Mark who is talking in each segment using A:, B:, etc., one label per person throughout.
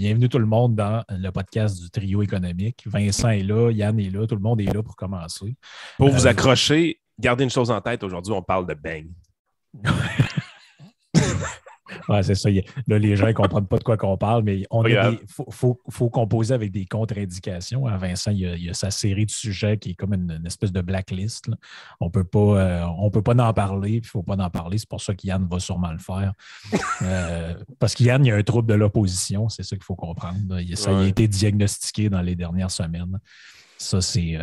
A: bienvenue tout le monde dans le podcast du trio économique. Vincent est là, Yann est là, tout le monde est là pour commencer.
B: Pour vous accrocher, gardez une chose en tête, aujourd'hui, on parle de bang.
A: Ouais, c'est ça. Là, les gens ne comprennent pas de quoi qu'on parle, mais il faut composer avec des contre-indications. Hein. Vincent, il y a sa série de sujets qui est comme une espèce de blacklist. Là. On peut pas en parler, puis il ne faut pas en parler. C'est pour ça qu'Yann va sûrement le faire. Parce qu'Yann, il y a un trouble de l'opposition, c'est ça qu'il faut comprendre. Ça a été diagnostiqué dans les dernières semaines. Ça, c'est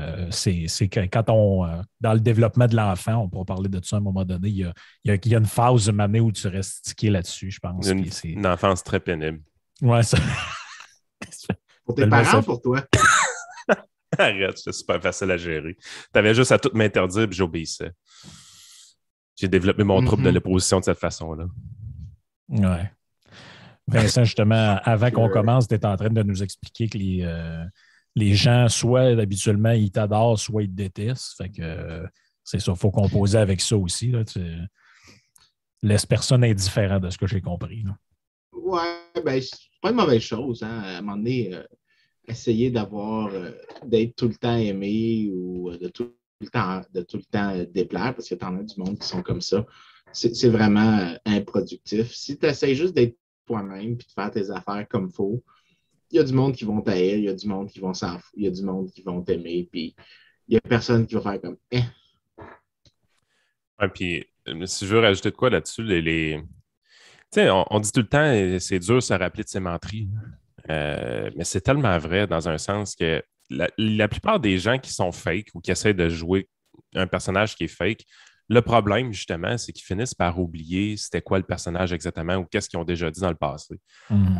A: quand dans le développement de l'enfant, on pourra parler de ça à un moment donné, il y a une phase de année où tu restes stické là-dessus, je pense.
B: Une enfance très pénible.
A: Ouais, ça.
C: Pour tes parents ou pour toi?
B: Arrête, c'est super facile à gérer. Tu avais juste à tout m'interdire et j'obéissais. J'ai développé mon trouble de l'opposition de cette façon-là.
A: Ouais. Vincent, justement, avant qu'on commence, tu es en train de nous expliquer que les gens, soit habituellement, ils t'adorent, soit ils te détestent. Fait que c'est ça, il faut composer avec ça aussi. Là, laisse personne indifférent de ce que j'ai compris. Là.
C: Ouais, ben, c'est pas une mauvaise chose. Hein. À un moment donné, essayer d'être tout le temps aimé ou de tout le temps déplaire, parce que t'en as du monde qui sont comme ça. C'est vraiment improductif. Si tu essaies juste d'être toi-même et de faire tes affaires comme il faut, il y a du monde qui vont t'haïr, il y a du monde qui vont s'en foutre, il y a du monde qui vont t'aimer, puis il n'y a personne qui va faire comme
B: Ouais, puis si je veux rajouter de quoi là-dessus, tu sais, on dit tout le temps, c'est dur de se rappeler de ses menteries. Mais c'est tellement vrai dans un sens que la plupart des gens qui sont fake ou qui essaient de jouer un personnage qui est fake, le problème, justement, c'est qu'ils finissent par oublier c'était quoi le personnage exactement ou qu'est-ce qu'ils ont déjà dit dans le passé.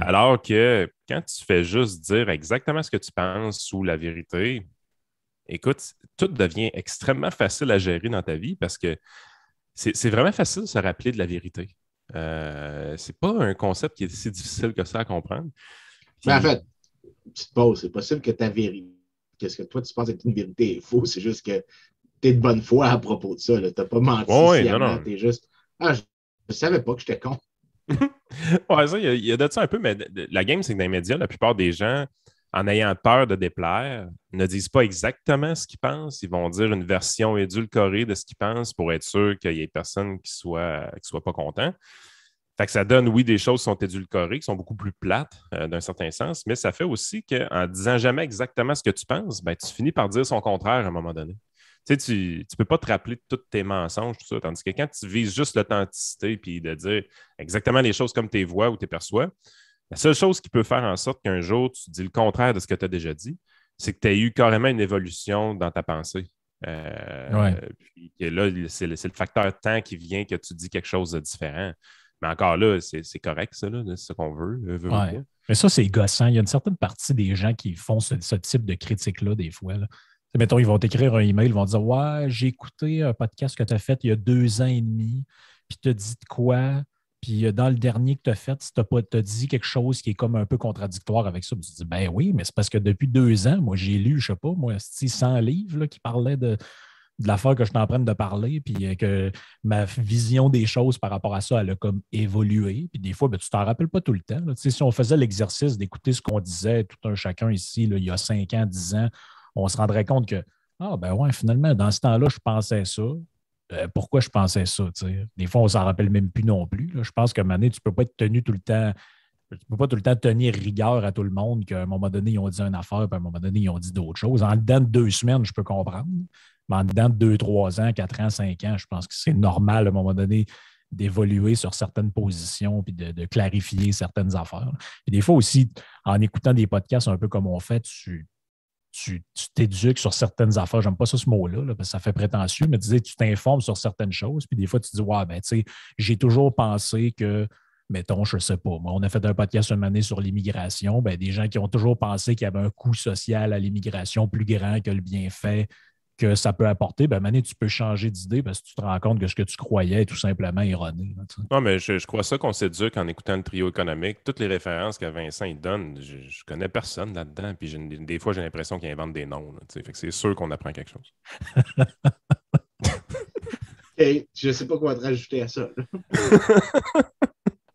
B: Alors que quand tu fais juste dire exactement ce que tu penses ou la vérité, écoute, tout devient extrêmement facile à gérer dans ta vie parce que c'est vraiment facile de se rappeler de la vérité. C'est pas un concept qui est si difficile que ça à comprendre.
C: Mais en fait, tu te poses, c'est possible que ta vérité, qu'est-ce que toi tu penses être une vérité est faux, c'est juste que tu es de bonne foi à propos de ça. Tu n'as pas menti sciemment, tu es juste je savais pas que j'étais con.
B: Ouais, ça, il y a de ça un peu, mais la game, c'est que dans les médias, la plupart des gens, en ayant peur de déplaire, ne disent pas exactement ce qu'ils pensent. Ils vont dire une version édulcorée de ce qu'ils pensent pour être sûr qu'il y ait personne qui soit pas content. Fait que ça donne, oui, des choses qui sont édulcorées, qui sont beaucoup plus plates d'un certain sens, mais ça fait aussi qu'en disant jamais exactement ce que tu penses, ben, tu finis par dire son contraire à un moment donné. Tu sais, tu ne peux pas te rappeler de tous tes mensonges, tout ça, tandis que quand tu vises juste l'authenticité puis de dire exactement les choses comme tu les vois ou tu les perçois, la seule chose qui peut faire en sorte qu'un jour tu dis le contraire de ce que tu as déjà dit, c'est que tu as eu carrément une évolution dans ta pensée. Puis que là, c'est le facteur temps qui vient que tu dis quelque chose de différent. Mais encore là, c'est correct, ça, là, c'est ce qu'on veut.
A: Ouais. Mais ça, c'est gossant. Il y a une certaine partie des gens qui font ce type de critique-là, des fois. Là. Mettons, ils vont t'écrire un email, ils vont dire ouais, j'ai écouté un podcast que tu as fait il y a 2 ans et demi, puis tu as dit de quoi, puis dans le dernier que tu as fait, tu as dit quelque chose qui est comme un peu contradictoire avec ça. Puis tu dis ben oui, mais c'est parce que depuis 2 ans, moi, j'ai lu, je sais pas, moi, 100 livres là, qui parlaient de l'affaire que je suis en train de parler, puis que ma vision des choses par rapport à ça, elle a comme évolué. Puis des fois, ben, tu t'en rappelles pas tout le temps. Là. Si on faisait l'exercice d'écouter ce qu'on disait, tout un chacun ici, là, il y a 5 ans, 10 ans, on se rendrait compte que, ben ouais, finalement, dans ce temps-là, je pensais ça. Pourquoi je pensais ça? T'sais? Des fois, on ne s'en rappelle même plus non plus. Là. Je pense qu'à un moment donné, tu ne peux pas être tenu tout le temps. Tu ne peux pas tout le temps tenir rigueur à tout le monde qu'à un moment donné, ils ont dit une affaire, puis à un moment donné, ils ont dit d'autres choses. En dedans de 2 semaines, je peux comprendre. Mais en dedans de 2, 3 ans, 4 ans, 5 ans, je pense que c'est normal à un moment donné d'évoluer sur certaines positions puis de clarifier certaines affaires. Et des fois aussi, en écoutant des podcasts un peu comme on fait, tu t'éduques sur certaines affaires. J'aime pas ça ce mot-là, là, parce que ça fait prétentieux, mais tu t'informes sur certaines choses, puis des fois, tu te dis, ouais, ben, tu sais, j'ai toujours pensé que, mettons, je sais pas, moi, on a fait un podcast une année sur l'immigration, ben, des gens qui ont toujours pensé qu'il y avait un coût social à l'immigration plus grand que le bienfait que ça peut apporter, ben, Mané, tu peux changer d'idée parce que tu te rends compte que ce que tu croyais est tout simplement erroné. Là,
B: non, mais je crois ça qu'on s'éduque en écoutant le trio économique. Toutes les références que Vincent il donne, je connais personne là-dedans. Puis des fois, j'ai l'impression qu'il invente des noms. Là, fait que c'est sûr qu'on apprend quelque chose.
C: Okay, je ne sais pas quoi te rajouter à ça.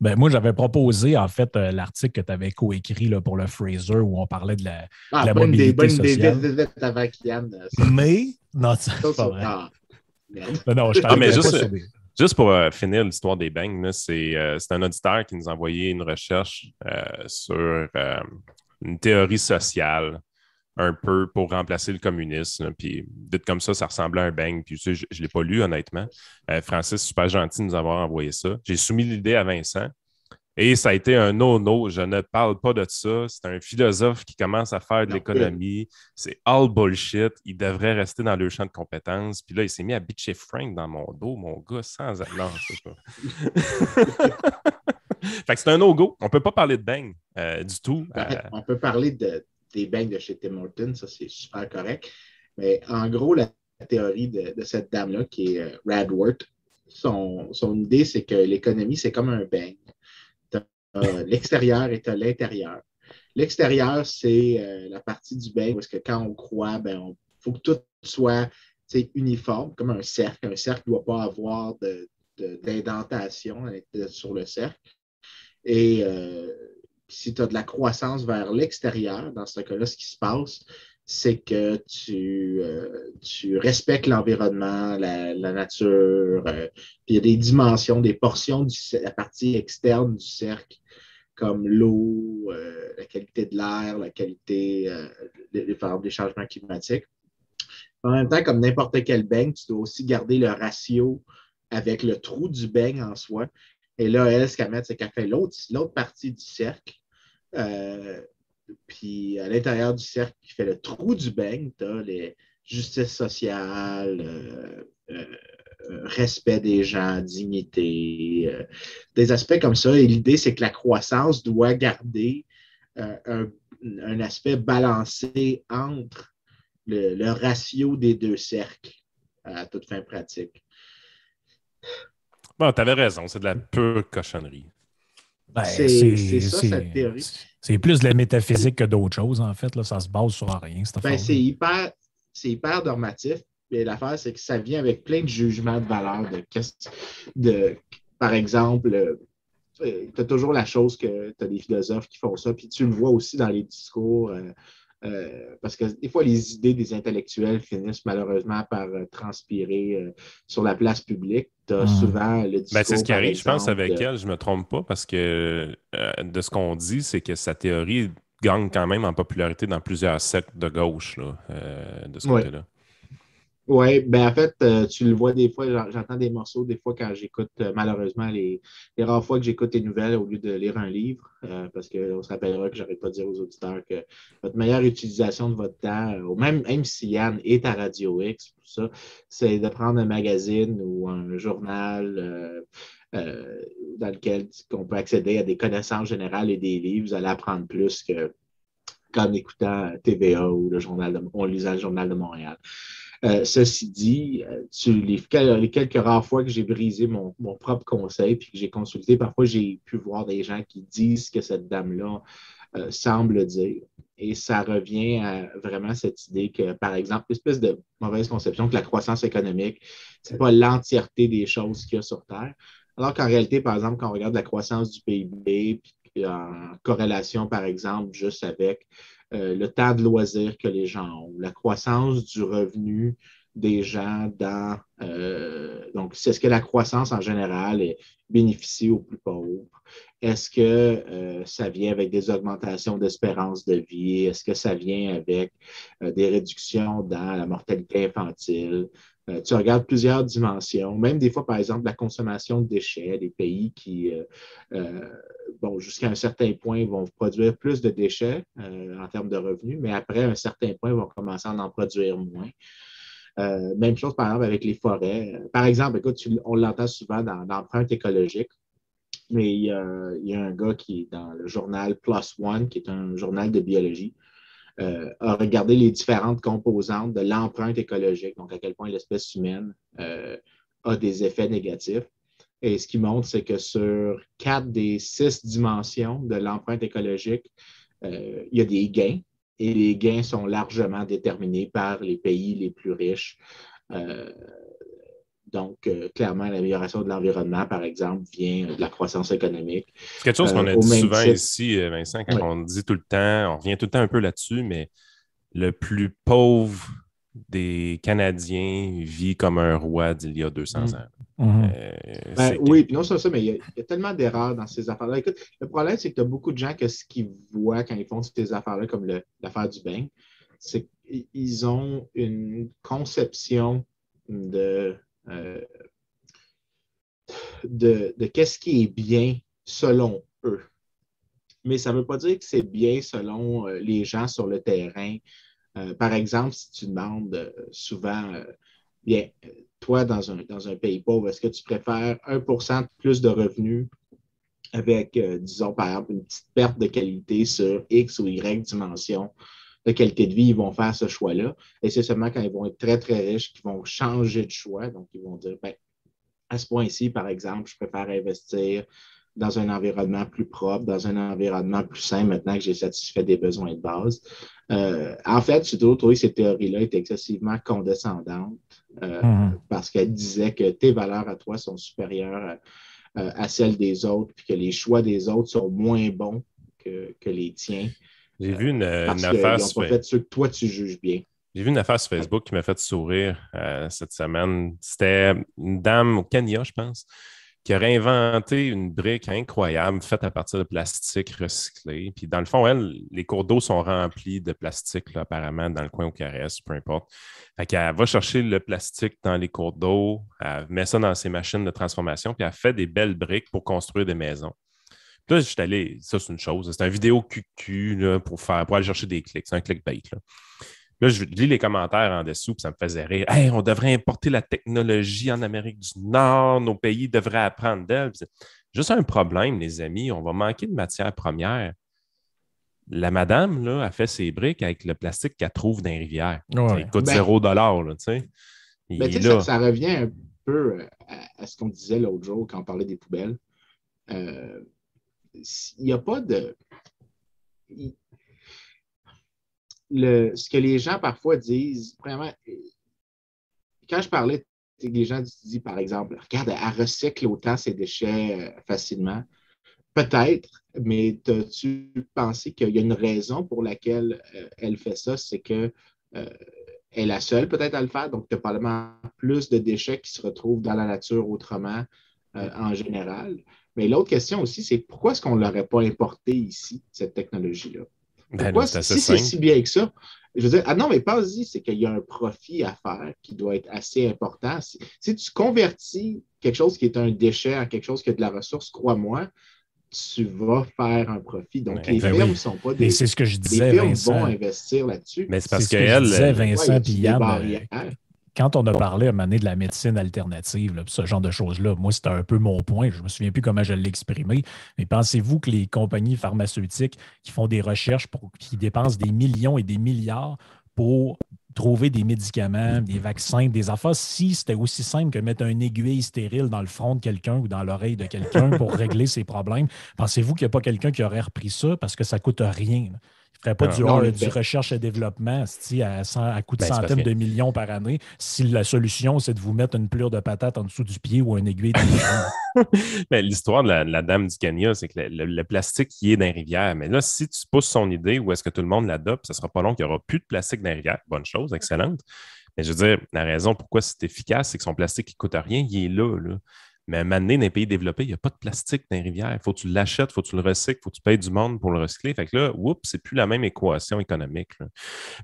A: Ben, moi, j'avais proposé, en fait, l'article que tu avais coécrit là, pour le Fraser où on parlait de la mobilité sociale.
C: Bonne idée avant Kian.
A: Mais, non, c'est pas vrai.
C: Ah, merde.
A: Non, je
B: Ah, mais
A: t'arrêterai pas sur des...
B: juste pour finir l'histoire des bangs, là, c'est un auditeur qui nous a envoyé une recherche sur une théorie sociale un peu pour remplacer le communisme. Puis, vite comme ça ressemblait à un bang. Puis, tu sais, je ne l'ai pas lu, honnêtement. Francis, super gentil de nous avoir envoyé ça. J'ai soumis l'idée à Vincent. Et ça a été un no-no. Je ne parle pas de ça. C'est un philosophe qui commence à faire de l'économie. C'est all bullshit. Il devrait rester dans le champ de compétences. Puis là, il s'est mis à bitcher Frank dans mon dos, mon gars, sans... Non, c'est pas... Fait que c'est un no-go. On ne peut pas parler de bang du tout.
C: On peut parler des bangs de chez Tim Hortons. Ça, c'est super correct. Mais en gros, la théorie de cette dame-là, qui est Radworth, son idée, c'est que l'économie, c'est comme un bang. L'extérieur et l'intérieur. L'extérieur, c'est la partie du bang parce que quand on croit, il faut que tout soit uniforme, comme un cercle. Un cercle ne doit pas avoir d'indentation sur le cercle. Et si tu as de la croissance vers l'extérieur, dans ce cas-là, ce qui se passe, c'est que tu respectes l'environnement, la nature. Puis il y a des dimensions, des portions de la partie externe du cercle, comme l'eau, la qualité de l'air, la qualité des changements climatiques. En même temps, comme n'importe quel beigne, tu dois aussi garder le ratio avec le trou du beigne en soi. Et là, elle, ce qu'elle met, c'est qu'elle fait l'autre partie du cercle. Puis à l'intérieur du cercle qui fait le trou du beigne, tu as les justice sociale, respect des gens, dignité, des aspects comme ça. Et l'idée, c'est que la croissance doit garder un aspect balancé entre le ratio des deux cercles à toute fin pratique.
B: Bon, t'avais raison, c'est de la pure cochonnerie.
A: Ben,
C: c'est ça, cette théorie.
A: C'est plus de la métaphysique que d'autres choses, en fait. Là. Ça se base sur rien, cette affaire.
C: C'est hyper normatif. Mais l'affaire, c'est que ça vient avec plein de jugements de valeur. Par exemple, tu as toujours la chose que tu as des philosophes qui font ça, puis tu le vois aussi dans les discours. Parce que des fois, les idées des intellectuels finissent malheureusement par transpirer sur la place publique. Tu as souvent le discours.
B: C'est ce qui arrive, je pense, avec elle, je ne me trompe pas, parce que de ce qu'on dit, c'est que sa théorie gagne quand même en popularité dans plusieurs sectes de gauche là, de ce côté-là.
C: Oui, en fait, tu le vois des fois, j'entends des morceaux des fois quand j'écoute, malheureusement, les rares fois que j'écoute les nouvelles au lieu de lire un livre, parce qu'on se rappellera que je n'arrête pas de dire aux auditeurs que votre meilleure utilisation de votre temps, même si Yann est à Radio X, tout ça, c'est de prendre un magazine ou un journal dans lequel on peut accéder à des connaissances générales et des livres. Vous allez apprendre plus qu'en écoutant TVA ou en lisant le Journal de Montréal. Ceci dit, les quelques rares fois que j'ai brisé mon propre conseil puis que j'ai consulté, parfois j'ai pu voir des gens qui disent ce que cette dame-là semble dire. Et ça revient à vraiment cette idée que, par exemple, une espèce de mauvaise conception que la croissance économique, ce n'est pas l'entièreté des choses qu'il y a sur Terre. Alors qu'en réalité, par exemple, quand on regarde la croissance du PIB, puis en corrélation, par exemple, juste avec le temps de loisirs que les gens ont, la croissance du revenu des gens donc, est-ce que la croissance en général bénéficie aux plus pauvres? Est-ce que ça vient avec des augmentations d'espérance de vie? Est-ce que ça vient avec des réductions dans la mortalité infantile? Tu regardes plusieurs dimensions, même des fois, par exemple, la consommation de déchets, des pays qui, jusqu'à un certain point, vont produire plus de déchets en termes de revenus, mais après un certain point, ils vont commencer à en produire moins. Même chose, par exemple, avec les forêts. Par exemple, écoute, on l'entend souvent dans l'empreinte écologique, mais il y a un gars qui est dans le journal PLOS ONE, qui est un journal de biologie, a regardé les différentes composantes de l'empreinte écologique, donc à quel point l'espèce humaine a des effets négatifs. Et ce qu'il montre, c'est que sur 4 des 6 dimensions de l'empreinte écologique, il y a des gains. Et les gains sont largement déterminés par les pays les plus riches. Donc, clairement, l'amélioration de l'environnement, par exemple, vient de la croissance économique.
B: C'est quelque chose qu'on a
C: Au
B: dit
C: même
B: souvent
C: titre,
B: ici, Vincent, quand
C: oui.
B: on dit tout le temps, on revient tout le temps un peu là-dessus, mais le plus pauvre des Canadiens vit comme un roi d'il y a 200 ans.
C: Oui, puis non seulement ça, mais il y a tellement d'erreurs dans ces affaires-là. Écoute, le problème, c'est que tu as beaucoup de gens que ce qu'ils voient quand ils font ces affaires-là, comme l'affaire du bain, c'est qu'ils ont une conception euh, de qu'est-ce qui est bien selon eux. Mais ça ne veut pas dire que c'est bien selon les gens sur le terrain. Par exemple, si tu demandes souvent, bien, toi, dans un pays pauvre, est-ce que tu préfères 1% de plus de revenus avec, disons, par exemple, une petite perte de qualité sur X ou Y dimension de qualité de vie, ils vont faire ce choix-là. Et c'est seulement quand ils vont être très, très riches qu'ils vont changer de choix. Donc, ils vont dire, ben, à ce point-ci, par exemple, je préfère investir dans un environnement plus propre, dans un environnement plus sain, maintenant que j'ai satisfait des besoins de base. En fait, j'ai toujours trouvé que ces théories-là étaient excessivement condescendantes parce qu'elles disaient que tes valeurs à toi sont supérieures à celles des autres, puis que les choix des autres sont moins bons que les tiens.
B: J'ai vu une
C: parce
B: affaire
C: qu'ils n'ont pas fait ce que toi, tu juges bien.
B: J'ai vu une affaire sur Facebook qui m'a fait sourire cette semaine. C'était une dame au Kenya, je pense, qui aurait inventé une brique incroyable faite à partir de plastique recyclé. Puis dans le fond, elle, les cours d'eau sont remplis de plastique, là, apparemment, dans le coin où elle reste, peu importe. Fait qu'elle va chercher le plastique dans les cours d'eau, elle met ça dans ses machines de transformation, puis elle fait des belles briques pour construire des maisons. Puis là, j'étais allé, ça c'est une chose, c'est une vidéo QQ là, pour aller chercher des clics, c'est un clickbait, là. Là, je lis les commentaires en dessous, puis ça me faisait rire. Hey, on devrait importer la technologie en Amérique du Nord, nos pays devraient apprendre d'elle. C'est juste un problème, les amis, on va manquer de matières premières. La madame, là, a fait ses briques avec le plastique qu'elle trouve dans les rivières.
A: Ouais.
B: Ça coûte $0, là, tu sais.
C: Ça revient un peu à ce qu'on disait l'autre jour quand on parlait des poubelles. Il n'y a pas de... ce que les gens parfois disent, vraiment, quand je parlais, les gens disent, par exemple, regarde, elle recycle autant ses déchets facilement. Peut-être, mais as-tu pensé qu'il y a une raison pour laquelle elle fait ça? C'est que elle est la seule peut-être à le faire, donc tu as probablement plus de déchets qui se retrouvent dans la nature autrement en général. Mais l'autre question aussi, c'est pourquoi est-ce qu'on ne l'aurait pas importé ici, cette technologie-là? Pourquoi, si c'est si bien que ça, je veux dire, ah non, mais pas-y, c'est qu'il y a un profit à faire qui doit être assez important. Si tu convertis quelque chose qui est un déchet en quelque chose qui a de la ressource, crois-moi, tu vas faire un profit. Donc, les firmes ne sont pas des...
A: Mais c'est ce que je disais,
C: les firmes
A: Vincent.
C: vont investir là-dessus.
B: Mais c'est parce
A: que je disais, Vincent, puis Yann,
C: barrières.
A: Quand on a parlé à un moment donné de la médecine alternative, là, ce genre de choses-là, moi, c'était un peu mon point. Je ne me souviens plus comment je l'ai exprimé. Mais pensez-vous que les compagnies pharmaceutiques qui font des recherches, qui dépensent des millions et des milliards pour trouver des médicaments, des vaccins, des affaires, si c'était aussi simple que mettre une aiguille stérile dans le front de quelqu'un ou dans l'oreille de quelqu'un pour régler ses problèmes, pensez-vous qu'il n'y a pas quelqu'un qui aurait repris ça parce que ça ne coûte rien? Il ne ferait pas du recherche et développement à coût de centaines de millions par année si la solution, c'est de vous mettre une plure de patate en dessous du pied ou une aiguille dans le front.
B: Mais l'histoire de la dame du Kenya, c'est que le plastique qui est dans les rivières. Mais là, si tu pousses son idée où est-ce que tout le monde l'adopte, ça ne sera pas long qu'il n'y aura plus de plastique dans les rivières. Bonne chose, excellente. Mais je veux dire, la raison pourquoi c'est efficace, c'est que son plastique qui ne coûte rien, il est là. Mais à un moment donné, dans les pays développés, il n'y a pas de plastique dans les rivières. Il faut que tu l'achètes, il faut que tu le recycles, il faut que tu payes du monde pour le recycler. Fait que là, c'est plus la même équation économique, là.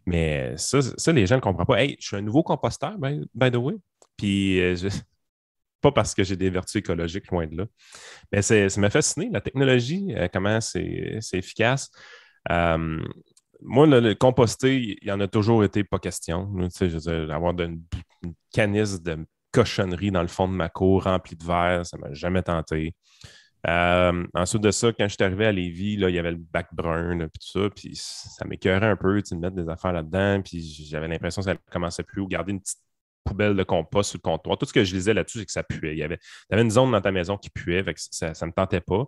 B: Mais ça, les gens ne comprennent pas. Hey, je suis un nouveau composteur, by the way. Puis, pas parce que j'ai des vertus écologiques, loin de là. Mais ça m'a fasciné, la technologie, comment c'est efficace. Moi, le composter, il y en a toujours été pas question. Tu sais, je veux dire, avoir une canisse de cochonnerie dans le fond de ma cour remplie de verre, ça ne m'a jamais tenté. Ensuite de ça, quand je suis arrivé à Lévis, là, il y avait le bac brun, là, puis tout ça, puis ça m'écœurait un peu de mettre des affaires là-dedans, puis j'avais l'impression que ça ne commençait plus ou garder une petite poubelle de compost sur le comptoir. Tout ce que je lisais là-dessus, c'est que ça puait. Tu avais une zone dans ta maison qui puait, fait que ça ne me tentait pas.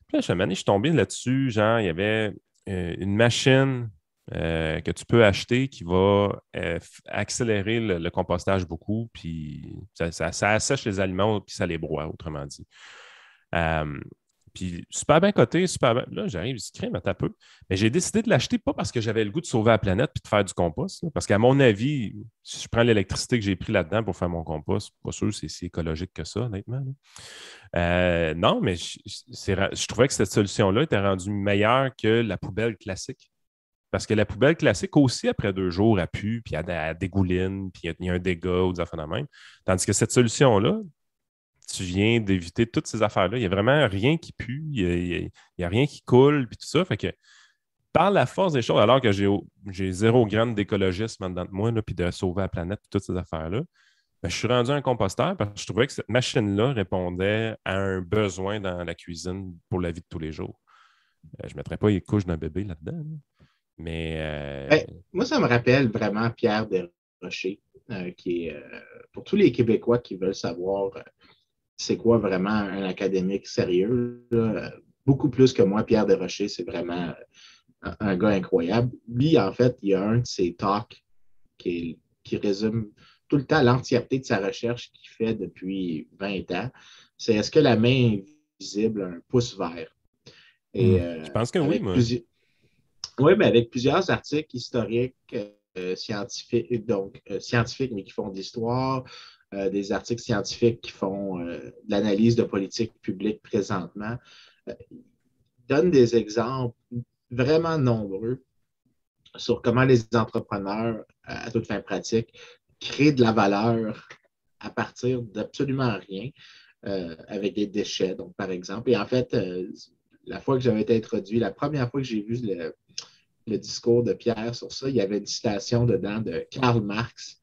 B: Puis là, je suis tombé là-dessus, genre, il y avait une machine que tu peux acheter qui va accélérer le compostage beaucoup, puis ça assèche les aliments, puis ça les broie, autrement dit. Puis super bien coté, super bien. Là, j'arrive, je crème un peu. Mais j'ai décidé de l'acheter pas parce que j'avais le goût de sauver la planète puis de faire du compost. Là, parce qu'à mon avis, si je prends l'électricité que j'ai pris là-dedans pour faire mon compost, pas sûr que c'est si écologique que ça, honnêtement. Non, mais je trouvais que cette solution-là était rendue meilleure que la poubelle classique. Parce que la poubelle classique aussi, après 2 jours, elle pue, puis elle dégouline, puis il y a un dégât ou des affaires de même. Tandis que cette solution-là, tu viens d'éviter toutes ces affaires-là. Il n'y a vraiment rien qui pue, il n'y a rien qui coule, puis tout ça. Fait que par la force des choses, alors que j'ai 0 gramme d'écologisme dedans de moi, là, puis de sauver la planète, puis toutes ces affaires-là, ben, je suis rendu un composteur parce que je trouvais que cette machine-là répondait à un besoin dans la cuisine pour la vie de tous les jours. Je ne mettrais pas les couches d'un bébé là-dedans. Là. Mais.
C: Moi, ça me rappelle vraiment Pierre Desrochers, qui est, pour tous les Québécois qui veulent savoir c'est quoi vraiment un académique sérieux, là, beaucoup plus que moi, Pierre Desrochers, c'est vraiment un gars incroyable. Lui, en fait, il y a un de ses talks qui résume tout le temps l'entièreté de sa recherche qu'il fait depuis 20 ans. C'est est-ce que la main invisible a un pouce vert? Et,
B: je pense que oui, moi.
C: Oui, mais avec plusieurs articles historiques, scientifiques, mais qui font de l'histoire, des articles scientifiques qui font de l'analyse de politique publique présentement, donnent des exemples vraiment nombreux sur comment les entrepreneurs, à toute fin pratique, créent de la valeur à partir d'absolument rien avec des déchets, donc par exemple. Et en fait, la fois que j'avais été introduit, la première fois que j'ai vu le discours de Pierre sur ça, il y avait une citation dedans de Karl Marx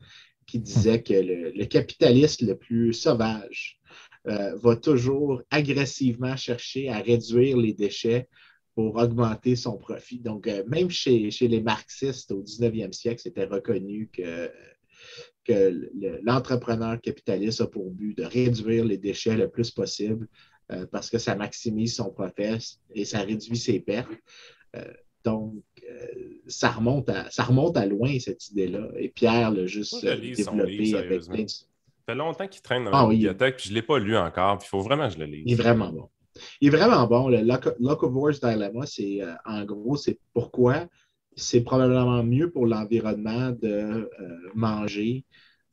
C: qui disait que le capitaliste le plus sauvage va toujours agressivement chercher à réduire les déchets pour augmenter son profit. Donc, même chez les marxistes au 19e siècle, c'était reconnu que l'entrepreneur capitaliste a pour but de réduire les déchets le plus possible parce que ça maximise son profit et ça réduit ses pertes. Donc, ça remonte à loin, cette idée-là. Et Pierre l'a juste développé avec plein de...
B: Ça fait longtemps qu'il traîne dans ma bibliothèque, puis je ne l'ai pas lu encore, puis il faut vraiment que je le lise.
C: Il est vraiment bon. Il est vraiment bon. Le Locavore's Dilemma, c'est en gros, c'est pourquoi c'est probablement mieux pour l'environnement de manger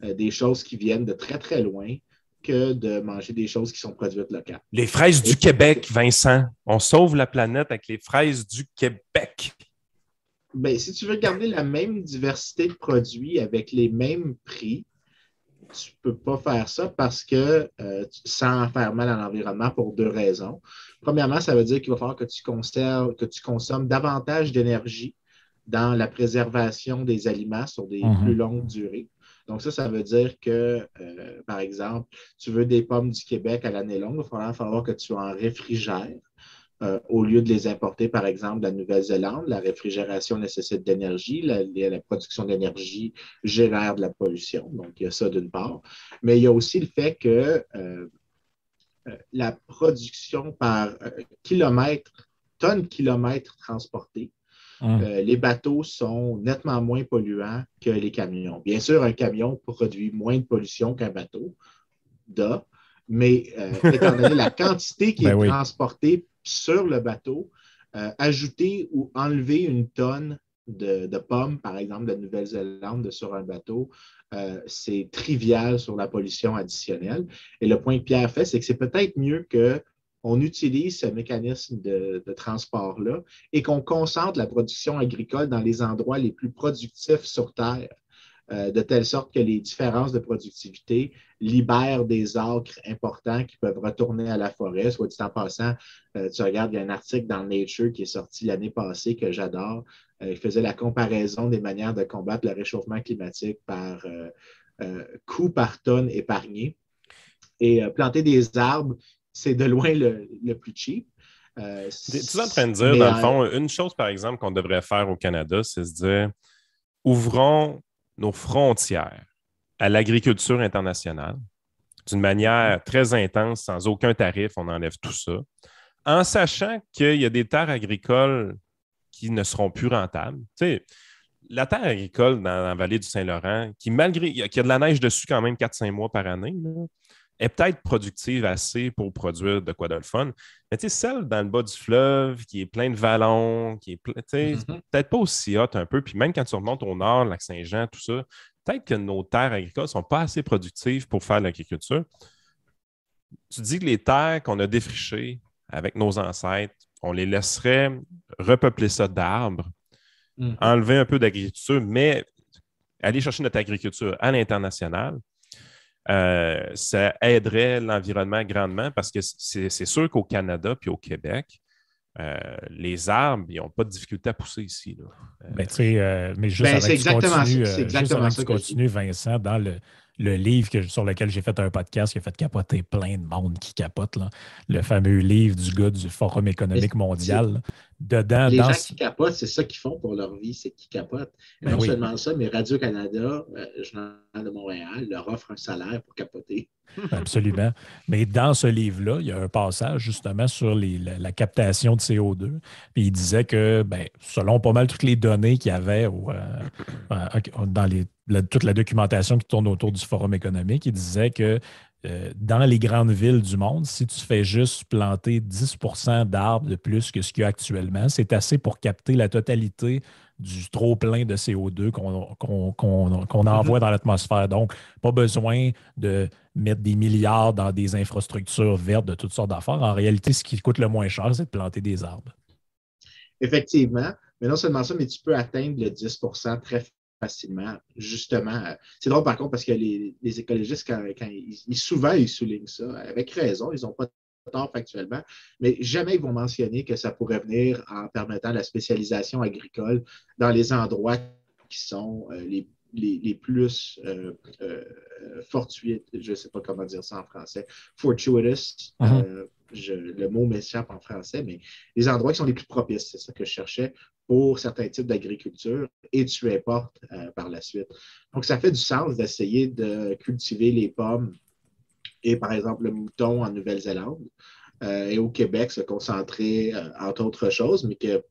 C: des choses qui viennent de très, très loin que de manger des choses qui sont produites locales.
B: Les fraises du Québec, Vincent. On sauve la planète avec les fraises du Québec.
C: Ben, si tu veux garder la même diversité de produits avec les mêmes prix, tu ne peux pas faire ça parce que sans faire mal à l'environnement pour 2 raisons. Premièrement, ça veut dire qu'il va falloir que tu consommes davantage d'énergie dans la préservation des aliments sur des plus longues durées. Donc, ça veut dire que, par exemple, tu veux des pommes du Québec à l'année longue, il va falloir que tu en réfrigères au lieu de les importer, par exemple, de la Nouvelle-Zélande. La réfrigération nécessite de l'énergie. La production d'énergie génère de la pollution. Donc, il y a ça d'une part. Mais il y a aussi le fait que la production par tonne-kilomètre transportée, les bateaux sont nettement moins polluants que les camions. Bien sûr, un camion produit moins de pollution qu'un bateau, mais étant donné la quantité qui est transportée sur le bateau, ajouter ou enlever une tonne de pommes, par exemple, de Nouvelle-Zélande sur un bateau, c'est trivial sur la pollution additionnelle. Et le point que Pierre fait, c'est que c'est peut-être mieux qu'on utilise ce mécanisme de transport-là et qu'on concentre la production agricole dans les endroits les plus productifs sur Terre, de telle sorte que les différences de productivité libèrent des acres importants qui peuvent retourner à la forêt. Soit dit en passant, tu regardes, il y a un article dans Nature qui est sorti l'année passée que j'adore. Il faisait la comparaison des manières de combattre le réchauffement climatique par coût par tonne épargné. Et planter des arbres, c'est de loin le plus cheap.
B: Tu es en train de dire, dans le fond, une chose, par exemple, qu'on devrait faire au Canada, c'est se dire, ouvrons nos frontières à l'agriculture internationale d'une manière très intense, sans aucun tarif, on enlève tout ça, en sachant qu'il y a des terres agricoles qui ne seront plus rentables. Tu sais, la terre agricole dans la vallée du Saint-Laurent, qui malgré qu'il y a de la neige dessus quand même 4-5 mois par année, là, est peut-être productive assez pour produire de quoi de le fun. Mais tu sais, celle dans le bas du fleuve, qui est plein de vallons, qui est peut-être pas aussi hot un peu. Puis même quand tu remontes au nord, le lac Saint-Jean, tout ça, peut-être que nos terres agricoles ne sont pas assez productives pour faire l'agriculture. Tu dis que les terres qu'on a défrichées avec nos ancêtres, on les laisserait repeupler ça d'arbres, enlever un peu d'agriculture, mais aller chercher notre agriculture à l'international. Ça aiderait l'environnement grandement parce que c'est sûr qu'au Canada puis au Québec, les arbres, ils n'ont pas de difficulté à pousser ici. Là.
A: Mais juste avant que tu
C: ça que
A: continues, Vincent, dans le livre sur lequel j'ai fait un podcast qui a fait capoter plein de monde qui capote, là, le fameux livre du gars du Forum économique mondial. Là, dedans,
C: les gens qui capotent, c'est ça qu'ils font pour leur vie, c'est qu'ils capotent. Et non seulement ça, mais Radio-Canada, Journal de Montréal, leur offre un salaire pour capoter.
A: Absolument. Mais dans ce livre-là, il y a un passage justement sur la captation de CO2. Puis il disait que, selon pas mal toutes les données qu'il y avait dans toute la documentation qui tourne autour du Forum économique, il disait que dans les grandes villes du monde, si tu fais juste planter 10% d'arbres de plus que ce qu'il y a actuellement, c'est assez pour capter la totalité du trop-plein de CO2 qu'on envoie dans l'atmosphère. Donc, pas besoin de mettre des milliards dans des infrastructures vertes de toutes sortes d'affaires. En réalité, ce qui coûte le moins cher, c'est de planter des arbres.
C: Effectivement, mais non seulement ça, mais tu peux atteindre le 10% très facilement, justement. C'est drôle par contre parce que les écologistes, souvent, ils soulignent ça, avec raison, ils n'ont pas tort factuellement, mais jamais ils vont mentionner que ça pourrait venir en permettant la spécialisation agricole dans les endroits qui sont les plus fortuits, je ne sais pas comment dire ça en français, fortuitous, le mot m'échappe en français, mais les endroits qui sont les plus propices, c'est ça que je cherchais pour certains types d'agriculture et tu importes par la suite. Donc, ça fait du sens d'essayer de cultiver les pommes et, par exemple, le mouton en Nouvelle-Zélande et au Québec, se concentrer, entre autres choses, mais que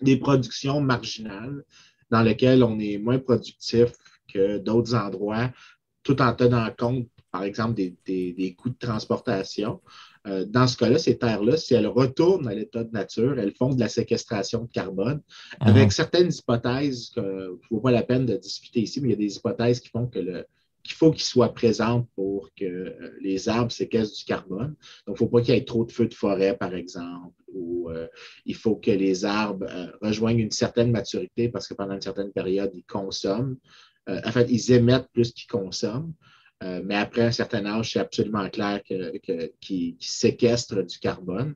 C: des productions marginales dans lesquelles on est moins productif que d'autres endroits, tout en tenant compte, par exemple, des coûts de transportation. Dans ce cas-là, ces terres-là, si elles retournent à l'état de nature, elles font de la séquestration de carbone, avec certaines hypothèses qu'il ne vaut pas la peine de discuter ici, mais il y a des hypothèses qui font qu'il faut qu'ils soient présentes pour que les arbres séquestrent du carbone. Donc, il ne faut pas qu'il y ait trop de feux de forêt, par exemple, ou il faut que les arbres rejoignent une certaine maturité parce que pendant une certaine période, ils consomment. En fait, ils émettent plus qu'ils consomment. Mais après un certain âge, c'est absolument clair qu'ils séquestrent du carbone.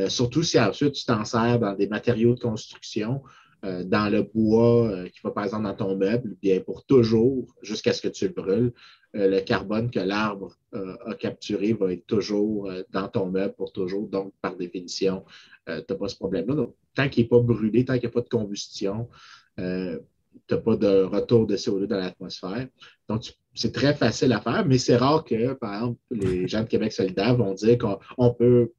C: Surtout si ensuite tu t'en sers dans des matériaux de construction, dans le bois qui va par exemple dans ton meuble, bien pour toujours, jusqu'à ce que tu le brûles, le carbone que l'arbre a capturé va être toujours dans ton meuble pour toujours. Donc, par définition, tu n'as pas ce problème-là. Donc, tant qu'il n'est pas brûlé, tant qu'il n'y a pas de combustion, tu n'as pas de retour de CO2 dans l'atmosphère. Donc, c'est très facile à faire, mais c'est rare que, par exemple, les gens de Québec solidaire vont dire qu'on peut,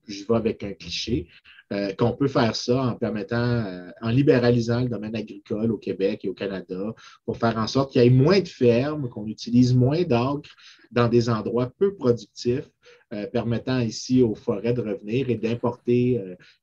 C: je vais avec un cliché, qu'on peut faire ça en permettant, en libéralisant le domaine agricole au Québec et au Canada pour faire en sorte qu'il y ait moins de fermes, qu'on utilise moins d'encre dans des endroits peu productifs, permettant ici aux forêts de revenir et d'importer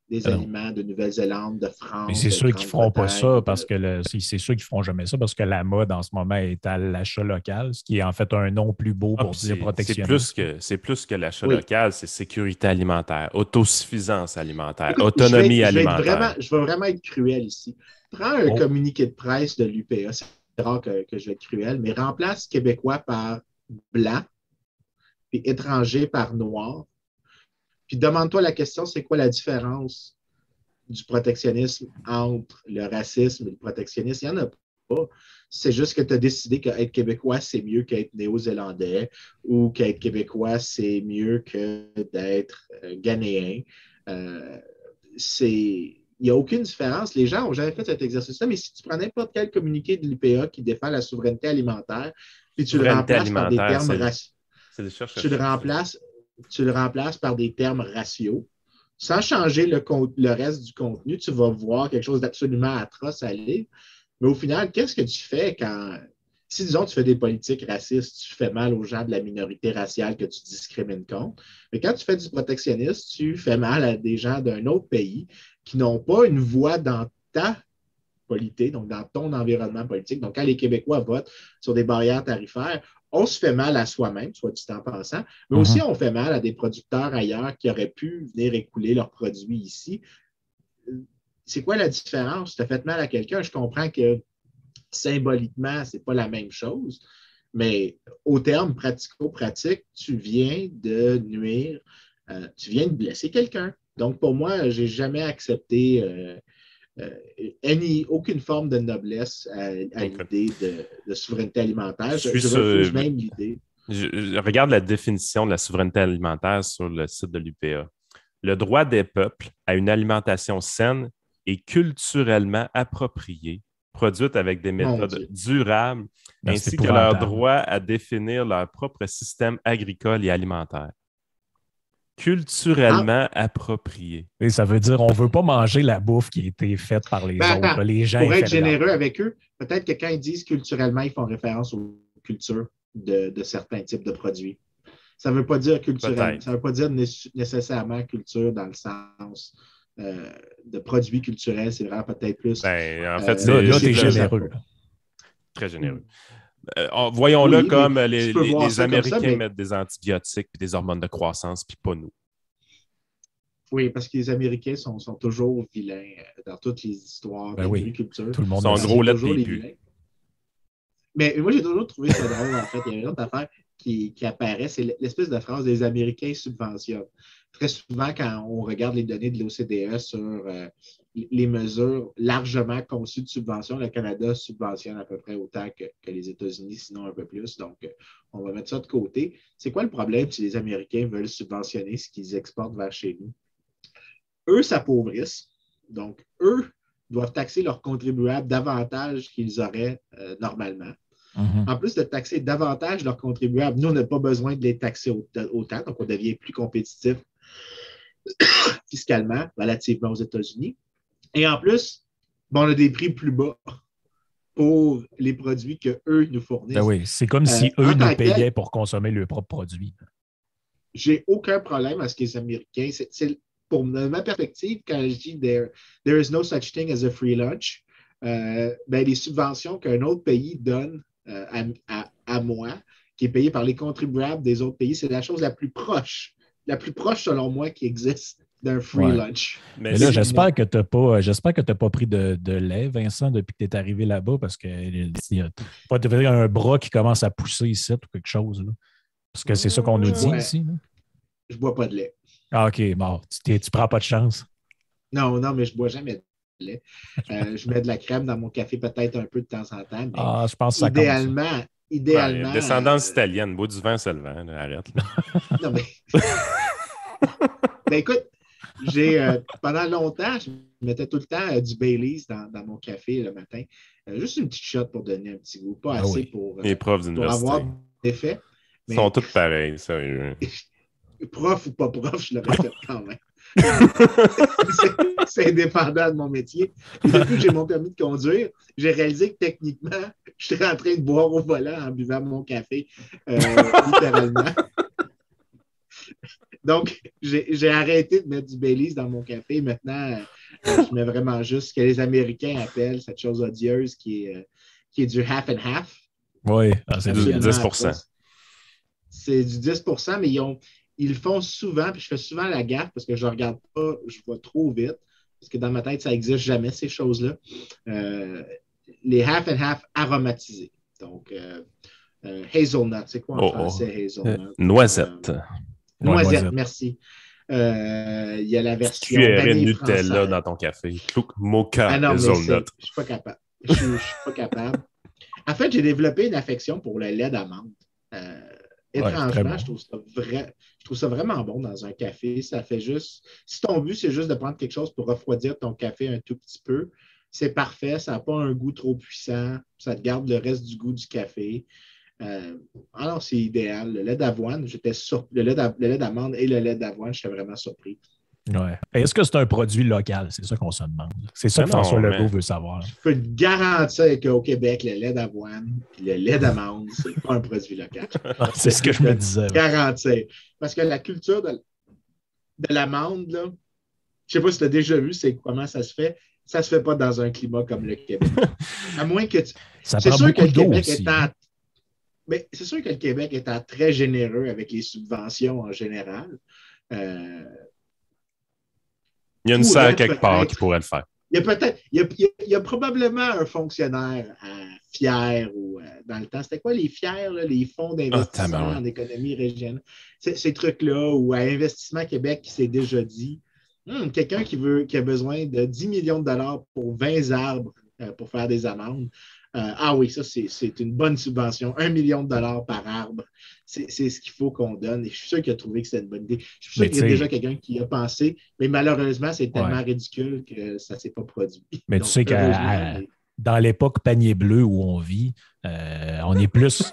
C: des aliments de Nouvelle-Zélande, de France.
A: Mais c'est sûr qu'ils ne feront pas ça parce que c'est sûr qu'ils ne feront jamais ça parce que la mode en ce moment est à l'achat local, ce qui est en fait un nom plus beau pour dire protectionnisme.
B: C'est plus que l'achat local, c'est sécurité alimentaire, autosuffisance alimentaire,
C: écoute,
B: autonomie alimentaire.
C: Je vais vraiment être cruel ici. Prends un communiqué de presse de l'UPA, c'est rare que je vais être cruel, mais remplace Québécois par blanc, puis étranger par noir. Puis demande-toi la question, c'est quoi la différence du protectionnisme entre le racisme et le protectionnisme? Il n'y en a pas. C'est juste que tu as décidé qu'être Québécois, c'est mieux qu'être néo-zélandais ou qu'être Québécois, c'est mieux que d'être ghanéen. Il n'y a aucune différence. Les gens n'ont jamais fait cet exercice-là, mais si tu prends n'importe quel communiqué de l'UPA qui défend la souveraineté alimentaire, puis tu le remplaces par des termes raciaux, tu le remplaces par des termes raciaux, sans changer le reste du contenu, tu vas voir quelque chose d'absolument atroce à lire. Mais au final, qu'est-ce que tu fais quand, si disons, tu fais des politiques racistes, tu fais mal aux gens de la minorité raciale que tu discrimines contre. Mais quand tu fais du protectionnisme, tu fais mal à des gens d'un autre pays qui n'ont pas une voix dans ta politique, donc dans ton environnement politique. Donc, quand les Québécois votent sur des barrières tarifaires, on se fait mal à soi-même, soit dit en passant, mais aussi on fait mal à des producteurs ailleurs qui auraient pu venir écouler leurs produits ici. C'est quoi la différence? Tu as fait mal à quelqu'un, je comprends que symboliquement, ce n'est pas la même chose, mais au terme pratico-pratique, tu viens de nuire, tu viens de blesser quelqu'un. Donc, pour moi, je n'ai jamais accepté aucune forme de noblesse à l'idée de souveraineté alimentaire. Je refuse même l'idée.
B: Je regarde la définition de la souveraineté alimentaire sur le site de l'UPA. Le droit des peuples à une alimentation saine et culturellement appropriée, produite avec des méthodes durables, ainsi que leur droit à définir leur propre système agricole et alimentaire. Culturellement approprié.
A: Et ça veut dire qu'on ne veut pas manger la bouffe qui a été faite par les autres.
C: Attends,
A: les gens
C: pour être généreux avec eux, peut-être que quand ils disent culturellement, ils font référence aux cultures de certains types de produits. Ça ne veut pas dire culturel. Ça ne veut pas dire nécessairement culture dans le sens de produits culturels. C'est vraiment peut-être plus.
B: En fait,
A: là, tu es généreux.
B: Très généreux. Voyons-le comme les Américains mettent des antibiotiques et des hormones de croissance, puis pas nous.
C: Oui, parce que les Américains sont toujours vilains dans toutes les histoires d'agriculture.
A: Tout le monde
B: sont gros là depuis.
C: Mais moi, j'ai toujours trouvé ça drôle, en fait. Il y a une autre affaire qui apparaît, c'est l'espèce de phrase des Américains subventionnent. Très souvent, quand on regarde les données de l'OCDE sur les mesures largement conçues de subvention, le Canada subventionne à peu près autant que les États-Unis, sinon un peu plus. Donc, on va mettre ça de côté. C'est quoi le problème si les Américains veulent subventionner ce qu'ils exportent vers chez nous? Eux s'appauvrissent. Donc, eux doivent taxer leurs contribuables davantage qu'ils auraient normalement. En plus de taxer davantage leurs contribuables, nous, on n'a pas besoin de les taxer autant, donc on devient plus compétitif fiscalement relativement aux États-Unis. Et en plus, on a des prix plus bas pour les produits qu'eux nous fournissent.
A: Ben oui, c'est comme si eux nous payaient pour consommer leurs propres produits.
C: J'ai aucun problème à ce que les Américains... Pour ma perspective, quand je dis there is no such thing as a free lunch, les subventions qu'un autre pays donne à moi, qui est payée par les contribuables des autres pays, c'est la chose la plus proche selon moi qui existe d'un free lunch.
A: Mais là, j'espère que tu n'as pas pris de lait, Vincent, depuis que tu es arrivé là-bas, parce qu'il y a pas un bras qui commence à pousser ici ou quelque chose. Là. Parce que c'est ça qu'on nous dit ici. Là.
C: Je ne bois pas de lait.
A: Ah, OK, bon, tu prends pas de chance.
C: Non, mais je ne bois jamais de lait. Je mets de la crème dans mon café peut-être un peu de temps en temps. Mais
A: je pense que ça
C: idéalement.
B: Descendance italienne, bois du vin seulement, arrête. Là.
C: Non, mais. Écoute, pendant longtemps, je mettais tout le temps du Baileys dans mon café le matin. Juste une petite shot pour donner un petit goût. Pas assez pour avoir d'effet.
B: Ils sont tous pareils, sérieux.
C: Prof ou pas prof, je le répète quand même. c'est indépendant de mon métier. Et depuis que j'ai mon permis de conduire, j'ai réalisé que techniquement, je suis en train de boire au volant en buvant mon café, littéralement. Donc, j'ai arrêté de mettre du Baileys dans mon café. Maintenant, je mets vraiment juste ce que les Américains appellent cette chose odieuse qui est du half and half.
A: Oui,
B: c'est du 10%.
C: C'est du 10%, mais ils le font souvent, puis je fais souvent la gaffe parce que je ne regarde pas, je vois trop vite, parce que dans ma tête, ça n'existe jamais, ces choses-là. Les half and half aromatisés. Donc, hazelnut, c'est quoi en français, hazelnut?
B: Noisette.
C: Noisette, merci. Il y a la version
B: cuillerée de Nutella dans ton café. Mocha, hazelnut.
C: Je ne suis pas capable. Je suis pas capable. En fait, j'ai développé une affection pour le lait d'amande. Étrangement, bon. je trouve ça vraiment bon dans un café. Ça fait juste. Si ton but, c'est juste de prendre quelque chose pour refroidir ton café un tout petit peu, c'est parfait. Ça n'a pas un goût trop puissant. Ça te garde le reste du goût du café. Alors, c'est idéal. Le lait d'avoine, j'étais surpris. Le lait d'amande et le lait d'avoine, j'étais vraiment surpris.
A: Ouais. Est-ce que c'est un produit local? C'est ça qu'on se demande. C'est ça que
B: Non,
A: François Legault
B: mais
A: veut savoir.
C: Je peux te garantir qu'au Québec, le lait d'avoine et le lait d'amande, c'est pas un produit local.
A: C'est ce que je me disais.
C: Garantir. Parce que la culture de l'amande, là, je sais pas si tu as déjà vu comment ça se fait. Ça se fait pas dans un climat comme le Québec. À moins que
A: Ça
C: c'est
A: prend
C: sûr que
A: beaucoup
C: le
A: d'eau
C: Québec
A: aussi.
C: étant... Mais c'est sûr que le Québec étant très généreux avec les subventions en général,
B: il y a une serre
C: pourrait
B: quelque part qui
C: peut-être...
B: pourrait le faire.
C: Il y a probablement un fonctionnaire à Fier ou dans le temps. C'était quoi les Fiers, là, les fonds d'investissement en économie régionale? Ces trucs-là, ou à Investissement Québec qui s'est déjà dit quelqu'un qui a besoin de 10 millions de dollars pour 20 arbres pour faire des amendes. Ah oui, ça, c'est une bonne subvention. 1 million de dollars par arbre. C'est ce qu'il faut qu'on donne. Et je suis sûr qu'il a trouvé que c'était une bonne idée. Je suis sûr qu'il y a déjà quelqu'un qui y a pensé, mais malheureusement, c'est tellement ridicule que ça ne s'est pas produit.
A: Mais
C: donc,
A: tu sais que dans l'époque panier bleu où on vit, on est plus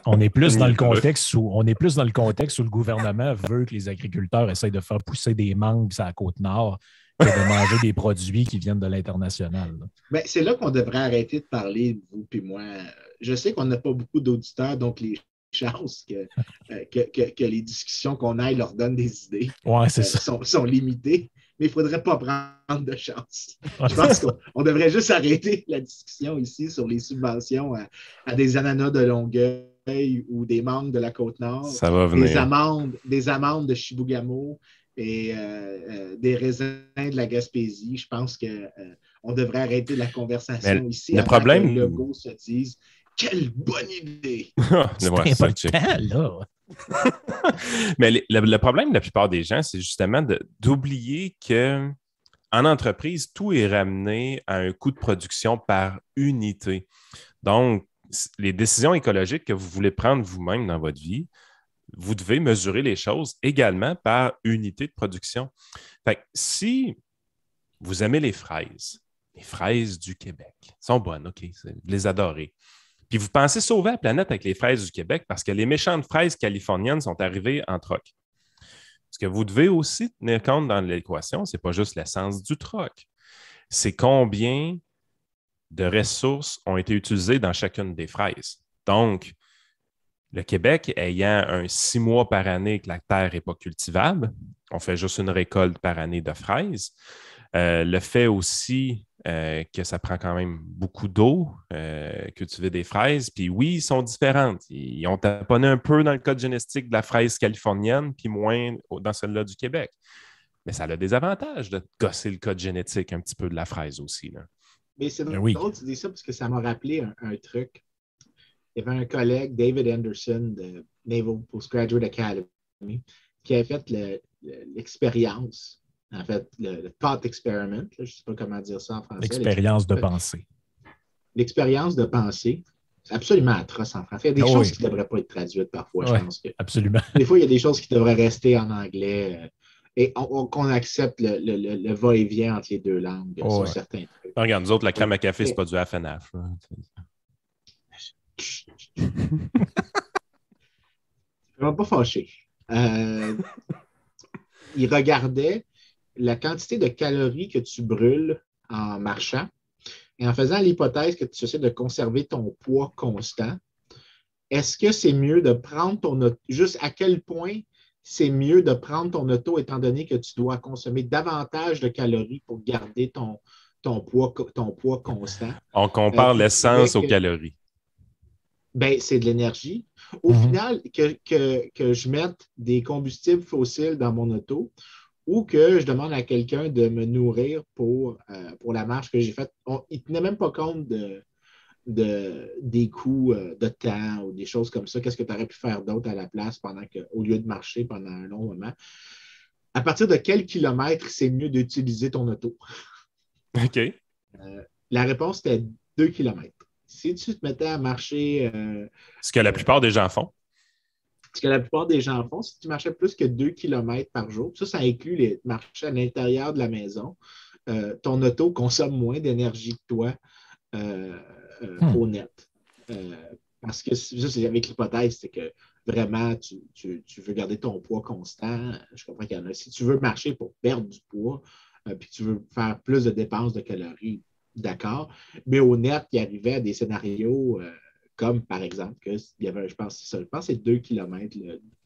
A: dans le contexte où le gouvernement veut que les agriculteurs essayent de faire pousser des mangues sur la côte nord que de manger des produits qui viennent de l'international.
C: Ben, c'est là qu'on devrait arrêter de parler, vous et moi. Je sais qu'on n'a pas beaucoup d'auditeurs, donc les chances que les discussions qu'on aille leur donnent des idées sont limitées, mais il ne faudrait pas prendre de chance. Je pense qu'on devrait juste arrêter la discussion ici sur les subventions à des ananas de Longueuil ou des mangues de la Côte-Nord,
B: ça va venir.
C: des amandes de Chibougamau et des raisins de la Gaspésie. Je pense qu'on devrait arrêter la conversation ici
B: avant que
C: Legault se dise « Quelle bonne idée! »
A: C'est important, là.
B: Mais le problème de la plupart des gens, c'est justement d'oublier qu'en entreprise, tout est ramené à un coût de production par unité. Donc, les décisions écologiques que vous voulez prendre vous-même dans votre vie, vous devez mesurer les choses également par unité de production. Fait que si vous aimez les fraises du Québec, sont bonnes, OK, vous les adorez. Puis vous pensez sauver la planète avec les fraises du Québec parce que les méchantes fraises californiennes sont arrivées en troc. Ce que vous devez aussi tenir compte dans l'équation, ce n'est pas juste l'essence du troc. C'est combien de ressources ont été utilisées dans chacune des fraises. Donc, le Québec ayant 6 mois par année que la terre n'est pas cultivable, on fait juste une récolte par année de fraises. Le fait aussi que ça prend quand même beaucoup d'eau, cultiver des fraises. Puis oui, ils sont différentes. Ils ont taponné un peu dans le code génétique de la fraise californienne, puis moins dans celle-là du Québec. Mais ça a des avantages de gosser le code génétique un petit peu de la fraise aussi, là.
C: Mais c'est drôle que tu dis ça parce que ça m'a rappelé un truc. Il y avait un collègue, David Anderson, de Naval Postgraduate Academy, qui avait fait l'expérience, en fait, le thought experiment, je ne sais pas comment dire ça en français.
A: L'expérience de pensée.
C: L'expérience de pensée. C'est absolument atroce en français. Il y a des choses qui ne devraient pas être traduites parfois, je pense.
A: Absolument.
C: Des fois, il y a des choses qui devraient rester en anglais et qu'on accepte le va-et-vient entre les deux langues sur certains trucs.
B: Regarde, nous autres, la crème à café, c'est pas du FNF.
C: Je ne vais pas fâcher. Il regardait la quantité de calories que tu brûles en marchant et en faisant l'hypothèse que tu essaies de conserver ton poids constant. Est-ce que c'est mieux de prendre ton auto? Juste à quel point c'est mieux de prendre ton auto étant donné que tu dois consommer davantage de calories pour garder ton poids constant?
B: On compare l'essence aux calories.
C: Ben, c'est de l'énergie. Au final, que je mette des combustibles fossiles dans mon auto ou que je demande à quelqu'un de me nourrir pour la marche que j'ai faite, il ne tenait même pas compte des coûts de temps ou des choses comme ça. Qu'est-ce que tu aurais pu faire d'autre à la place au lieu de marcher pendant un long moment? À partir de quel kilomètre c'est mieux d'utiliser ton auto?
B: OK.
C: La réponse était 2 kilomètres. Si tu te mettais à marcher...
B: ce que la plupart des gens font.
C: Ce que la plupart des gens font, si tu marchais plus que 2 kilomètres par jour, ça inclut les marcher à l'intérieur de la maison, ton auto consomme moins d'énergie que toi au net. Parce que ça, c'est avec l'hypothèse, c'est que vraiment tu veux garder ton poids constant, je comprends qu'il y en a. Si tu veux marcher pour perdre du poids, puis tu veux faire plus de dépenses de calories, d'accord. Mais au net, il arrivait à des scénarios comme par exemple, il y avait, je pense que c'est 2 km,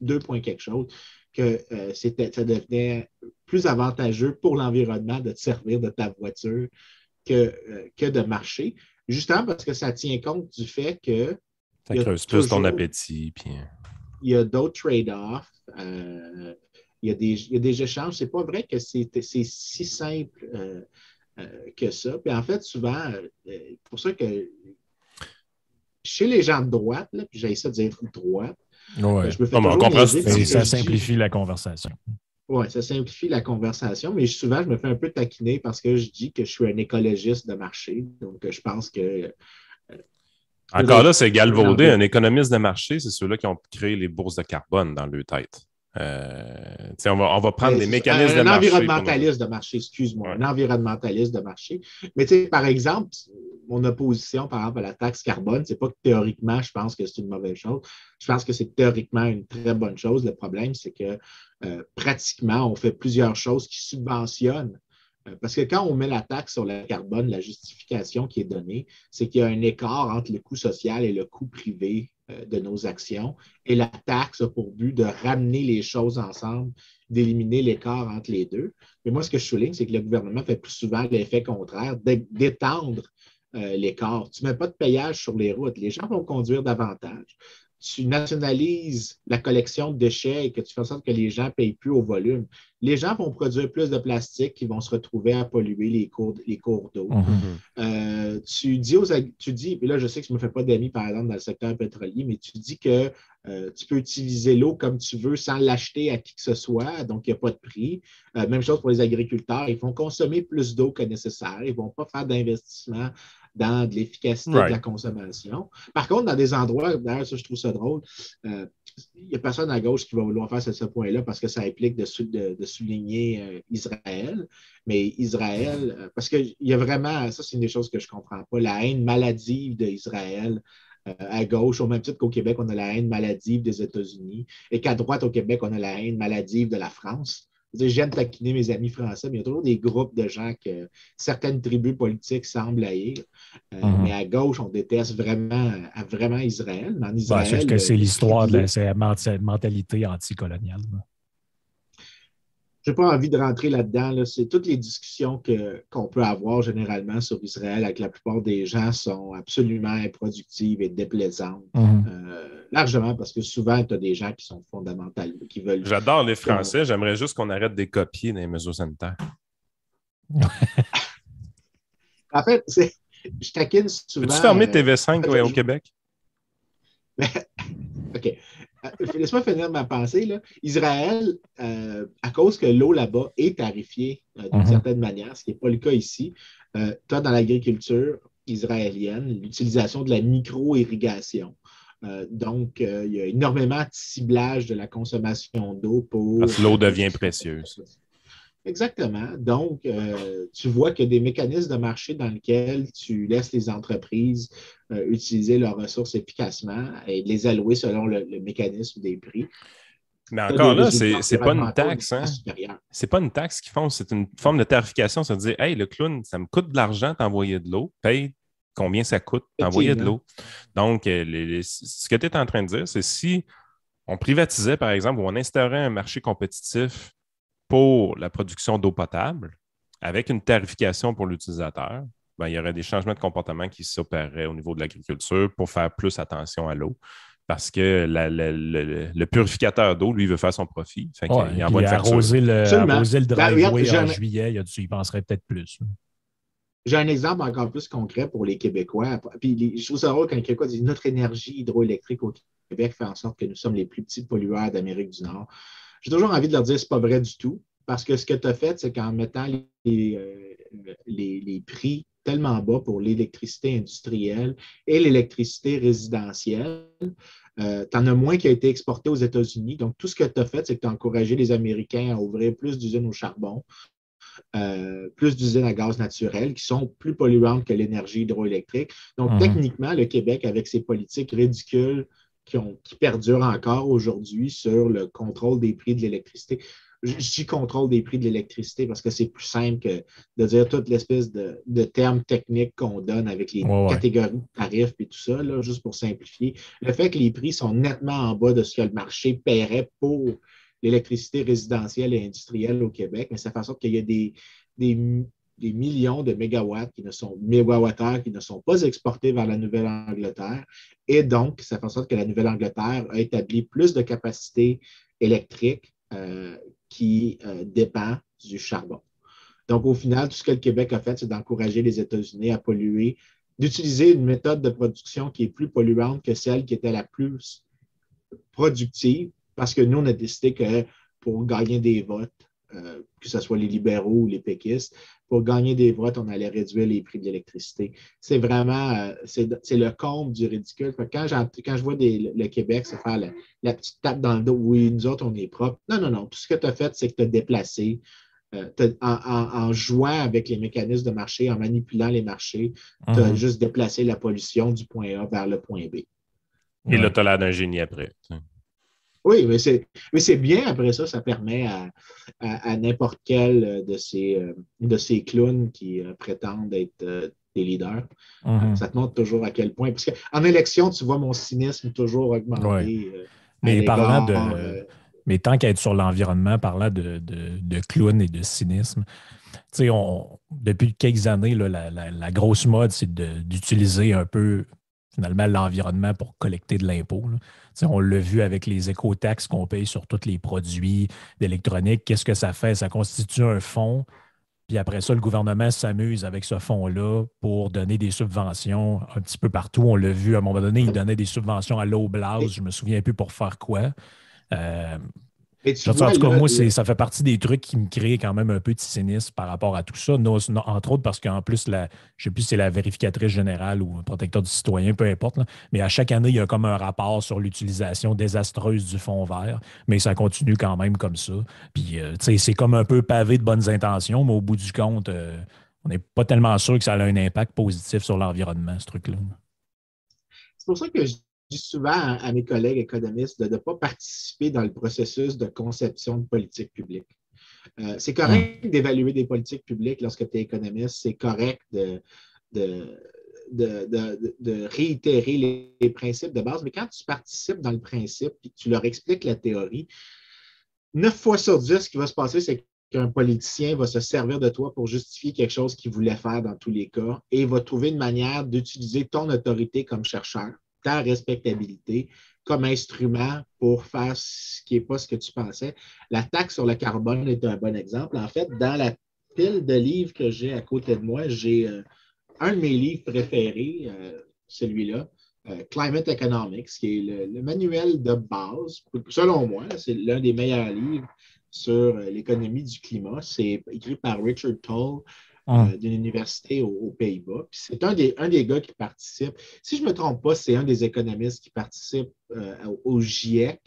C: 2 points quelque chose, que ça devenait plus avantageux pour l'environnement de te servir de ta voiture que de marcher, justement parce que ça tient compte du fait que
B: ça creuse plus ton appétit. Puis...
C: il y a d'autres trade-offs. Il y a des échanges. C'est pas vrai que c'est si simple que ça. Puis en fait, souvent, pour ça que chez les gens de droite, là, puis j'ai ça de dire droite,
A: ouais.
C: je me fais toujours niaiser.
A: Ça simplifie la conversation.
C: Oui, ça simplifie la conversation, mais souvent, je me fais un peu taquiner parce que je dis que je suis un écologiste de marché. Donc, je pense que...
B: Encore là, c'est galvaudé. Un économiste de marché, c'est ceux-là qui ont créé les bourses de carbone dans leur tête. On va prendre des mécanismes de marché.
C: Un environnementaliste de marché, excuse-moi. Ouais. Un environnementaliste de marché. Mais tu sais, par exemple, mon opposition par exemple à la taxe carbone, c'est pas que théoriquement, je pense que c'est une mauvaise chose. Je pense que c'est théoriquement une très bonne chose. Le problème, c'est que pratiquement, on fait plusieurs choses qui subventionnent. Parce que quand on met la taxe sur le carbone, la justification qui est donnée, c'est qu'il y a un écart entre le coût social et le coût privé de nos actions. Et la taxe a pour but de ramener les choses ensemble, d'éliminer l'écart entre les deux. Mais moi, ce que je souligne, c'est que le gouvernement fait plus souvent l'effet contraire, d'étendre l'écart. Tu ne mets pas de payage sur les routes. Les gens vont conduire davantage. Tu nationalises la collection de déchets et que tu fais en sorte que les gens ne payent plus au volume. Les gens vont produire plus de plastique qui vont se retrouver à polluer les cours d'eau. Mm-hmm. Tu dis, et là, je sais que je ne me fais pas d'amis, par exemple, dans le secteur pétrolier, mais tu dis que tu peux utiliser l'eau comme tu veux sans l'acheter à qui que ce soit, donc il n'y a pas de prix. Même chose pour les agriculteurs, ils vont consommer plus d'eau que nécessaire, ils ne vont pas faire d'investissement dans de l'efficacité de la consommation. Par contre, dans des endroits, d'ailleurs, ça, je trouve ça drôle, il n'y a personne à gauche qui va vouloir faire ce point-là parce que ça implique de souligner Israël. Mais Israël, parce qu'il y a vraiment, ça, c'est une des choses que je ne comprends pas, la haine maladive d'Israël à gauche, au même titre qu'au Québec, on a la haine maladive des États-Unis et qu'à droite, au Québec, on a la haine maladive de la France. J'aime taquiner mes amis français, mais il y a toujours des groupes de gens que certaines tribus politiques semblent haïr. Mais à gauche, on déteste vraiment Israël. Mais en Israël,
A: c'est l'histoire de la mentalité anticoloniale.
C: Je n'ai pas envie de rentrer là-dedans. Là. C'est toutes les discussions qu'on peut avoir généralement sur Israël avec la plupart des gens sont absolument improductives et déplaisantes. Largement parce que souvent, tu as des gens qui sont fondamentaux, qui veulent...
B: J'adore les Français. J'aimerais juste qu'on arrête des copier dans les mesures sanitaires.
C: En fait, je taquine souvent...
B: Peux-tu fermer TV5 au Québec?
C: OK. Laisse-moi finir ma pensée. Là. Israël, à cause que l'eau là-bas est tarifiée d'une certaine manière, ce qui n'est pas le cas ici, tu as dans l'agriculture israélienne l'utilisation de la micro-irrigation. Donc, il y a énormément de ciblage de la consommation d'eau pour...
B: Parce que l'eau devient précieuse.
C: Exactement. Donc, tu vois qu'il y a des mécanismes de marché dans lesquels tu laisses les entreprises utiliser leurs ressources efficacement et les allouer selon le mécanisme des prix.
B: Mais encore là, c'est pas une taxe. Hein? C'est pas une taxe qu'ils font, c'est une forme de tarification. Ça veut dire, hey, le clown, ça me coûte de l'argent d'envoyer de l'eau, paye combien ça coûte d'envoyer de l'eau. Donc, ce que tu es en train de dire, c'est si on privatisait, par exemple, ou on instaurait un marché compétitif pour la production d'eau potable, avec une tarification pour l'utilisateur, il y aurait des changements de comportement qui s'opéreraient au niveau de l'agriculture pour faire plus attention à l'eau. Parce que le purificateur d'eau, lui, veut faire son profit. Fait qu'il envoie une facture.
A: Arroser le driveway en juillet, il penserait peut-être plus.
C: J'ai un exemple encore plus concret pour les Québécois. Puis je trouve ça drôle quand les Québécois disent notre énergie hydroélectrique au Québec fait en sorte que nous sommes les plus petits pollueurs d'Amérique du Nord. J'ai toujours envie de leur dire que ce n'est pas vrai du tout. Parce que ce que tu as fait, c'est qu'en mettant les prix tellement bas pour l'électricité industrielle et l'électricité résidentielle, tu en as moins qui a été exporté aux États-Unis. Donc, tout ce que tu as fait, c'est que tu as encouragé les Américains à ouvrir plus d'usines au charbon, plus d'usines à gaz naturel qui sont plus polluantes que l'énergie hydroélectrique. Donc, techniquement, le Québec, avec ses politiques ridicules qui perdurent encore aujourd'hui sur le contrôle des prix de l'électricité. Je dis contrôle des prix de l'électricité parce que c'est plus simple que de dire toute l'espèce de termes techniques qu'on donne avec les catégories de tarifs et tout ça, là, juste pour simplifier. Le fait que les prix sont nettement en bas de ce que le marché paierait pour l'électricité résidentielle et industrielle au Québec, mais ça fait en sorte qu'il y a des millions de mégawattheures qui ne sont pas exportés vers la Nouvelle-Angleterre. Et donc, ça fait en sorte que la Nouvelle-Angleterre a établi plus de capacité électrique qui dépend du charbon. Donc, au final, tout ce que le Québec a fait, c'est d'encourager les États-Unis à polluer, d'utiliser une méthode de production qui est plus polluante que celle qui était la plus productive, parce que nous, on a décidé que pour gagner des votes, que ce soit les libéraux ou les péquistes, pour gagner des votes, on allait réduire les prix de l'électricité. C'est vraiment, c'est le comble du ridicule. Quand je vois le Québec se faire la petite tape dans le dos, oui, nous autres, on est propre. Non. Tout ce que tu as fait, c'est que tu as déplacé. En jouant avec les mécanismes de marché, en manipulant les marchés, tu as juste déplacé la pollution du point A vers le point B.
B: Et là, tu as l'air d'un génie après.
C: Oui, mais c'est bien après ça, ça permet à n'importe quel de ces clowns qui prétendent être des leaders. Ça te montre toujours à quel point. Parce qu'en élection, tu vois mon cynisme toujours augmenter.
A: Mais mais tant qu'à être sur l'environnement, parlant de clowns et de cynisme, depuis quelques années, là, la grosse mode, c'est d'utiliser un peu finalement l'environnement pour collecter de l'impôt. On l'a vu avec les écotaxes qu'on paye sur tous les produits d'électronique. Qu'est-ce que ça fait? Ça constitue un fonds. Puis après ça, le gouvernement s'amuse avec ce fonds-là pour donner des subventions un petit peu partout. On l'a vu à un moment donné, il donnait des subventions à l'Oblast. Je ne me souviens plus pour faire quoi. En tout cas, moi, ça fait partie des trucs qui me créent quand même un peu de cynisme par rapport à tout ça. Entre autres, parce qu'en plus, je ne sais plus si c'est la vérificatrice générale ou le protecteur du citoyen, peu importe, là, mais à chaque année, il y a comme un rapport sur l'utilisation désastreuse du fonds vert, mais ça continue quand même comme ça. Puis, c'est comme un peu pavé de bonnes intentions, mais au bout du compte, on n'est pas tellement sûr que ça a un impact positif sur l'environnement, ce truc-là.
C: C'est pour ça que je dis souvent à mes collègues économistes de ne pas participer dans le processus de conception de politique publique. C'est correct d'évaluer des politiques publiques lorsque tu es économiste. C'est correct de réitérer les principes de base. Mais quand tu participes dans le principe et que tu leur expliques la théorie, 9 fois sur 10, ce qui va se passer, c'est qu'un politicien va se servir de toi pour justifier quelque chose qu'il voulait faire dans tous les cas et va trouver une manière d'utiliser ton autorité comme chercheur, ta respectabilité comme instrument pour faire ce qui n'est pas ce que tu pensais. La taxe sur le carbone est un bon exemple. En fait, dans la pile de livres que j'ai à côté de moi, j'ai un de mes livres préférés, celui-là, Climate Economics, qui est le manuel de base. Selon moi, c'est l'un des meilleurs livres sur l'économie du climat. C'est écrit par Richard Toll, d'une université aux Pays-Bas. Puis c'est un des gars qui participe. Si je ne me trompe pas, c'est un des économistes qui participe au GIEC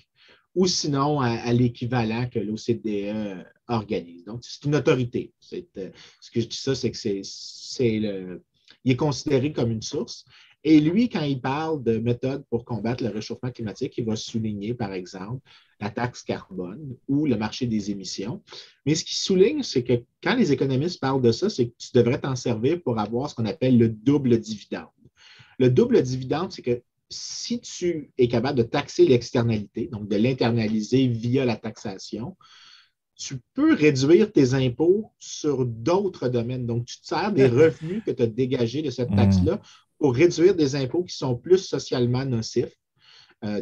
C: ou sinon à l'équivalent que l'OCDE organise. Donc, c'est une autorité. Ce que je dis ça, c'est que il est considéré comme une source. Et lui, quand il parle de méthodes pour combattre le réchauffement climatique, il va souligner, par exemple, la taxe carbone ou le marché des émissions. Mais ce qu'il souligne, c'est que quand les économistes parlent de ça, c'est que tu devrais t'en servir pour avoir ce qu'on appelle le double dividende. Le double dividende, c'est que si tu es capable de taxer l'externalité, donc de l'internaliser via la taxation, tu peux réduire tes impôts sur d'autres domaines. Donc, tu te sers des revenus que tu as dégagés de cette taxe-là pour réduire des impôts qui sont plus socialement nocifs.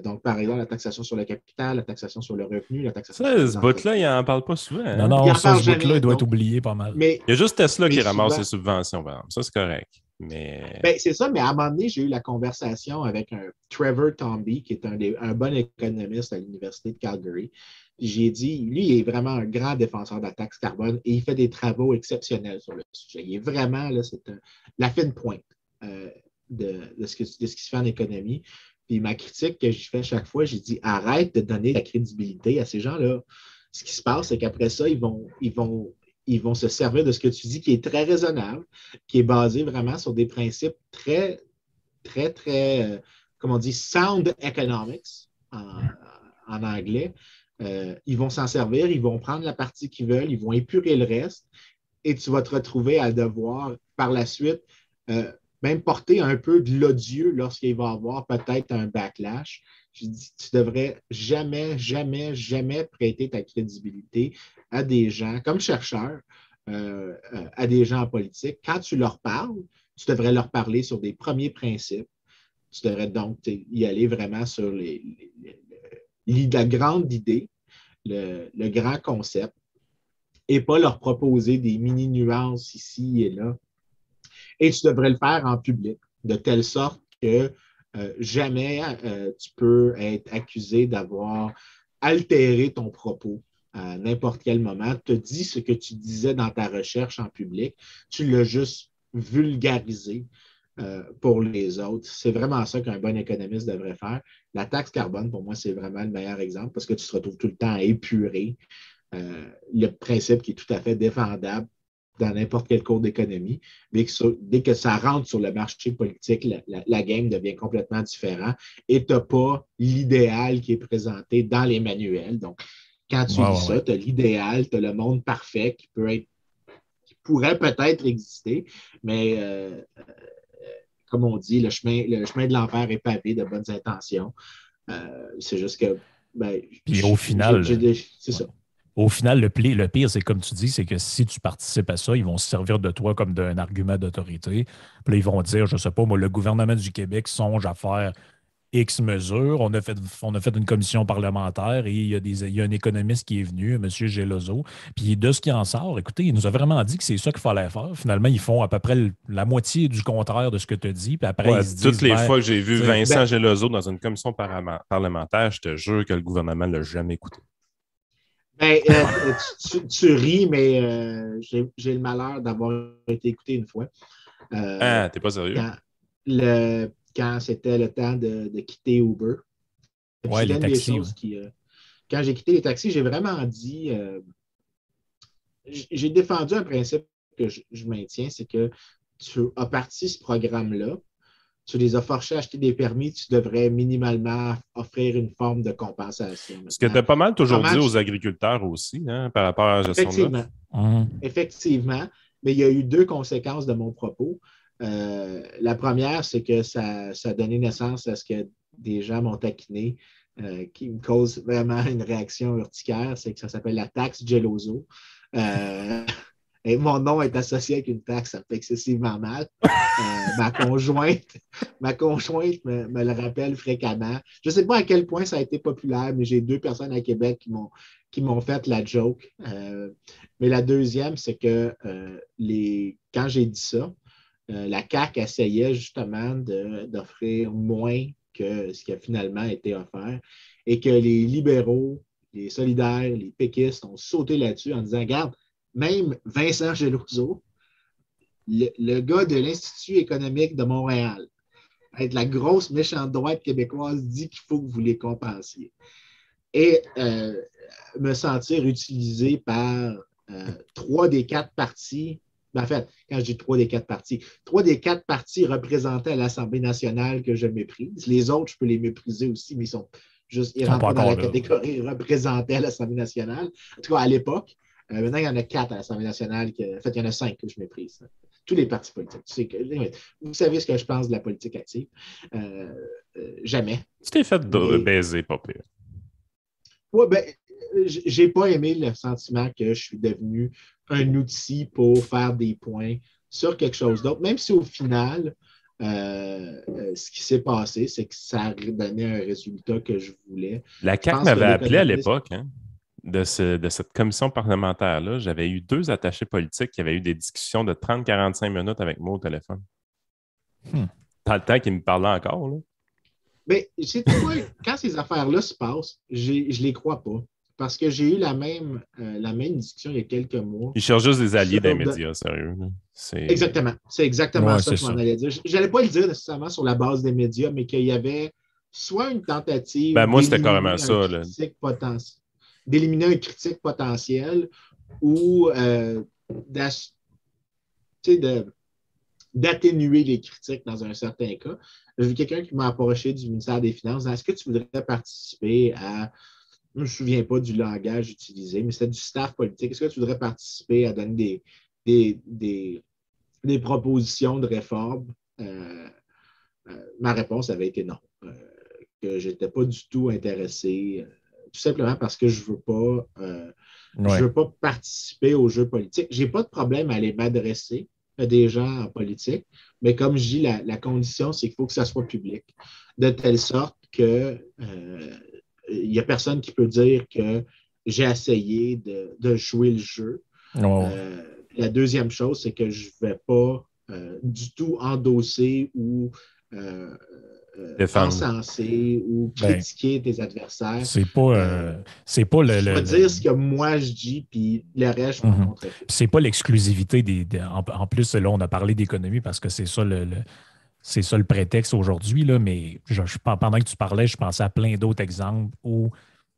C: Donc, par exemple, la taxation sur le capital, la taxation sur le revenu, la taxation sur les
B: ce bout-là, il n'en parle pas souvent. Hein?
A: Non, ce bout-là, il doit être oublié pas mal.
B: Il y a juste Tesla qui ramasse les subventions, par exemple. Ça, c'est correct. Mais...
C: c'est ça, mais à un moment donné, j'ai eu la conversation avec un Trevor Tomby, qui est un bon économiste à l'Université de Calgary. J'ai dit, lui, il est vraiment un grand défenseur de la taxe carbone et il fait des travaux exceptionnels sur le sujet. Il est vraiment, là, c'est la fine pointe de ce qui se fait en économie. Puis ma critique que je fais chaque fois, j'ai dit, arrête de donner la crédibilité à ces gens-là. Ce qui se passe, c'est qu'après ça, ils vont se servir de ce que tu dis qui est très raisonnable, qui est basé vraiment sur des principes très, très, très comme on dit, sound economics en anglais. Ils vont s'en servir, ils vont prendre la partie qu'ils veulent, ils vont épurer le reste et tu vas te retrouver à devoir, par la suite, même porter un peu de l'odieux lorsqu'il va y avoir peut-être un backlash. Je dis, tu ne devrais jamais, jamais, jamais prêter ta crédibilité à des gens, comme chercheurs, à des gens en politique. Quand tu leur parles, tu devrais leur parler sur des premiers principes. Tu devrais donc y aller vraiment sur la grande idée, le grand concept, et pas leur proposer des mini-nuances ici et là. Et tu devrais le faire en public, de telle sorte que jamais tu peux être accusé d'avoir altéré ton propos à n'importe quel moment. Tu te dis ce que tu disais dans ta recherche en public, tu l'as juste vulgarisé pour les autres. C'est vraiment ça qu'un bon économiste devrait faire. La taxe carbone, pour moi, c'est vraiment le meilleur exemple parce que tu te retrouves tout le temps à épurer le principe qui est tout à fait défendable dans n'importe quel cours d'économie. Dès que ça rentre sur le marché politique, la game devient complètement différente et tu n'as pas l'idéal qui est présenté dans les manuels. Donc, quand tu lis ça, tu as l'idéal, tu as le monde parfait qui pourrait peut-être exister, mais comme on dit, le chemin de l'enfer est pavé de bonnes intentions. C'est juste que
A: puis au final,
C: c'est ça.
A: Au final, le pire, c'est comme tu dis, c'est que si tu participes à ça, ils vont se servir de toi comme d'un argument d'autorité. Puis là, ils vont dire, je ne sais pas, moi, le gouvernement du Québec songe à faire X mesures. On a fait une commission parlementaire et il y a un économiste qui est venu, M. Gelozo. Puis de ce qui en sort, écoutez, il nous a vraiment dit que c'est ça qu'il fallait faire. Finalement, ils font à peu près la moitié du contraire de ce que tu as dit. Puis après, ils se disent,
B: toutes les fois que j'ai vu Vincent Gelozo dans une commission parlementaire, je te jure que le gouvernement ne l'a jamais écouté.
C: Ben, tu ris, mais j'ai le malheur d'avoir été écouté une fois.
B: T'es pas sérieux?
C: Quand c'était le temps de quitter Uber.
A: Ouais, les taxis.
C: Quand j'ai quitté les taxis, j'ai vraiment dit... j'ai défendu un principe que je maintiens, c'est que tu as parti ce programme-là, tu les as forcés à acheter des permis, tu devrais minimalement offrir une forme de compensation.
B: Ce que tu as pas mal toujours dit aux agriculteurs aussi, hein, par rapport à la gestion de l'offre.
C: Effectivement, mais il y a eu deux conséquences de mon propos. La première, c'est que ça a donné naissance à ce que des gens m'ont taquiné, qui me cause vraiment une réaction urticaire, c'est que ça s'appelle la taxe Gelozo. Et mon nom est associé avec une taxe, ça me fait excessivement mal. Ma conjointe me le rappelle fréquemment. Je ne sais pas à quel point ça a été populaire, mais j'ai 2 personnes à Québec qui m'ont fait la joke. Mais la deuxième, c'est que quand j'ai dit ça, la CAQ essayait justement d'offrir moins que ce qui a finalement été offert et que les libéraux, les solidaires, les péquistes ont sauté là-dessus en disant, regarde, même Vincent Gelozo, le gars de l'Institut économique de Montréal, avec la grosse méchante droite québécoise, dit qu'il faut que vous les compensiez. Et me sentir utilisé par 3 des 4 partis. En fait, quand je dis 3 des 4 partis, 3 des 4 partis représentés à l'Assemblée nationale que je méprise. Les autres, je peux les mépriser aussi, mais ils rentrent pas dans la catégorie représentés à l'Assemblée nationale. En tout cas, à l'époque. Maintenant, il y en a 4 à l'Assemblée nationale. En fait, il y en a 5 que je méprise. Tous les partis politiques. Vous savez ce que je pense de la politique active. Jamais.
B: Tu t'es fait baiser, pas pire.
C: Oui, ben, j'ai pas aimé le sentiment que je suis devenu un outil pour faire des points sur quelque chose d'autre, même si au final, ce qui s'est passé, c'est que ça a donné un résultat que je voulais.
B: La CAQ m'avait appelé à l'époque, hein, de cette commission parlementaire-là. J'avais eu 2 attachés politiques qui avaient eu des discussions de 30-45 minutes avec moi au téléphone. Dans le temps qu'ils me parlaient encore, là.
C: Mais c'est quoi, quand ces affaires-là se passent, je les crois pas. Parce que j'ai eu la même discussion il y a quelques mois.
B: Ils cherchent juste des alliés des médias, sérieux.
C: Exactement. C'est exactement ça que je m'en allais dire. Je n'allais pas le dire nécessairement sur la base des médias, mais qu'il y avait soit une tentative
B: moi, c'était carrément ça.
C: D'éliminer un critique potentiel ou d'atténuer les critiques dans un certain cas. J'ai vu quelqu'un qui m'a approché du ministère des Finances. Est-ce que tu voudrais participer à... Je ne me souviens pas du langage utilisé, mais c'était du staff politique. Est-ce que tu voudrais participer à donner des propositions de réforme? Ma réponse avait été non. Que je n'étais pas du tout intéressé, tout simplement parce que je ne veux pas participer aux jeux politiques. Je n'ai pas de problème à aller m'adresser à des gens en politique, mais comme je dis, la condition, c'est qu'il faut que ça soit public, de telle sorte que il n'y a personne qui peut dire que j'ai essayé de jouer le jeu. La deuxième chose, c'est que je ne vais pas du tout endosser ou encenser ou critiquer tes adversaires.
A: C'est pas
C: Je vais dire ce que moi je dis, puis le reste, je m'en contrefais.
A: C'est pas l'exclusivité en plus, là, on a parlé d'économie parce que c'est ça le prétexte aujourd'hui, là, mais pendant que tu parlais, je pensais à plein d'autres exemples où,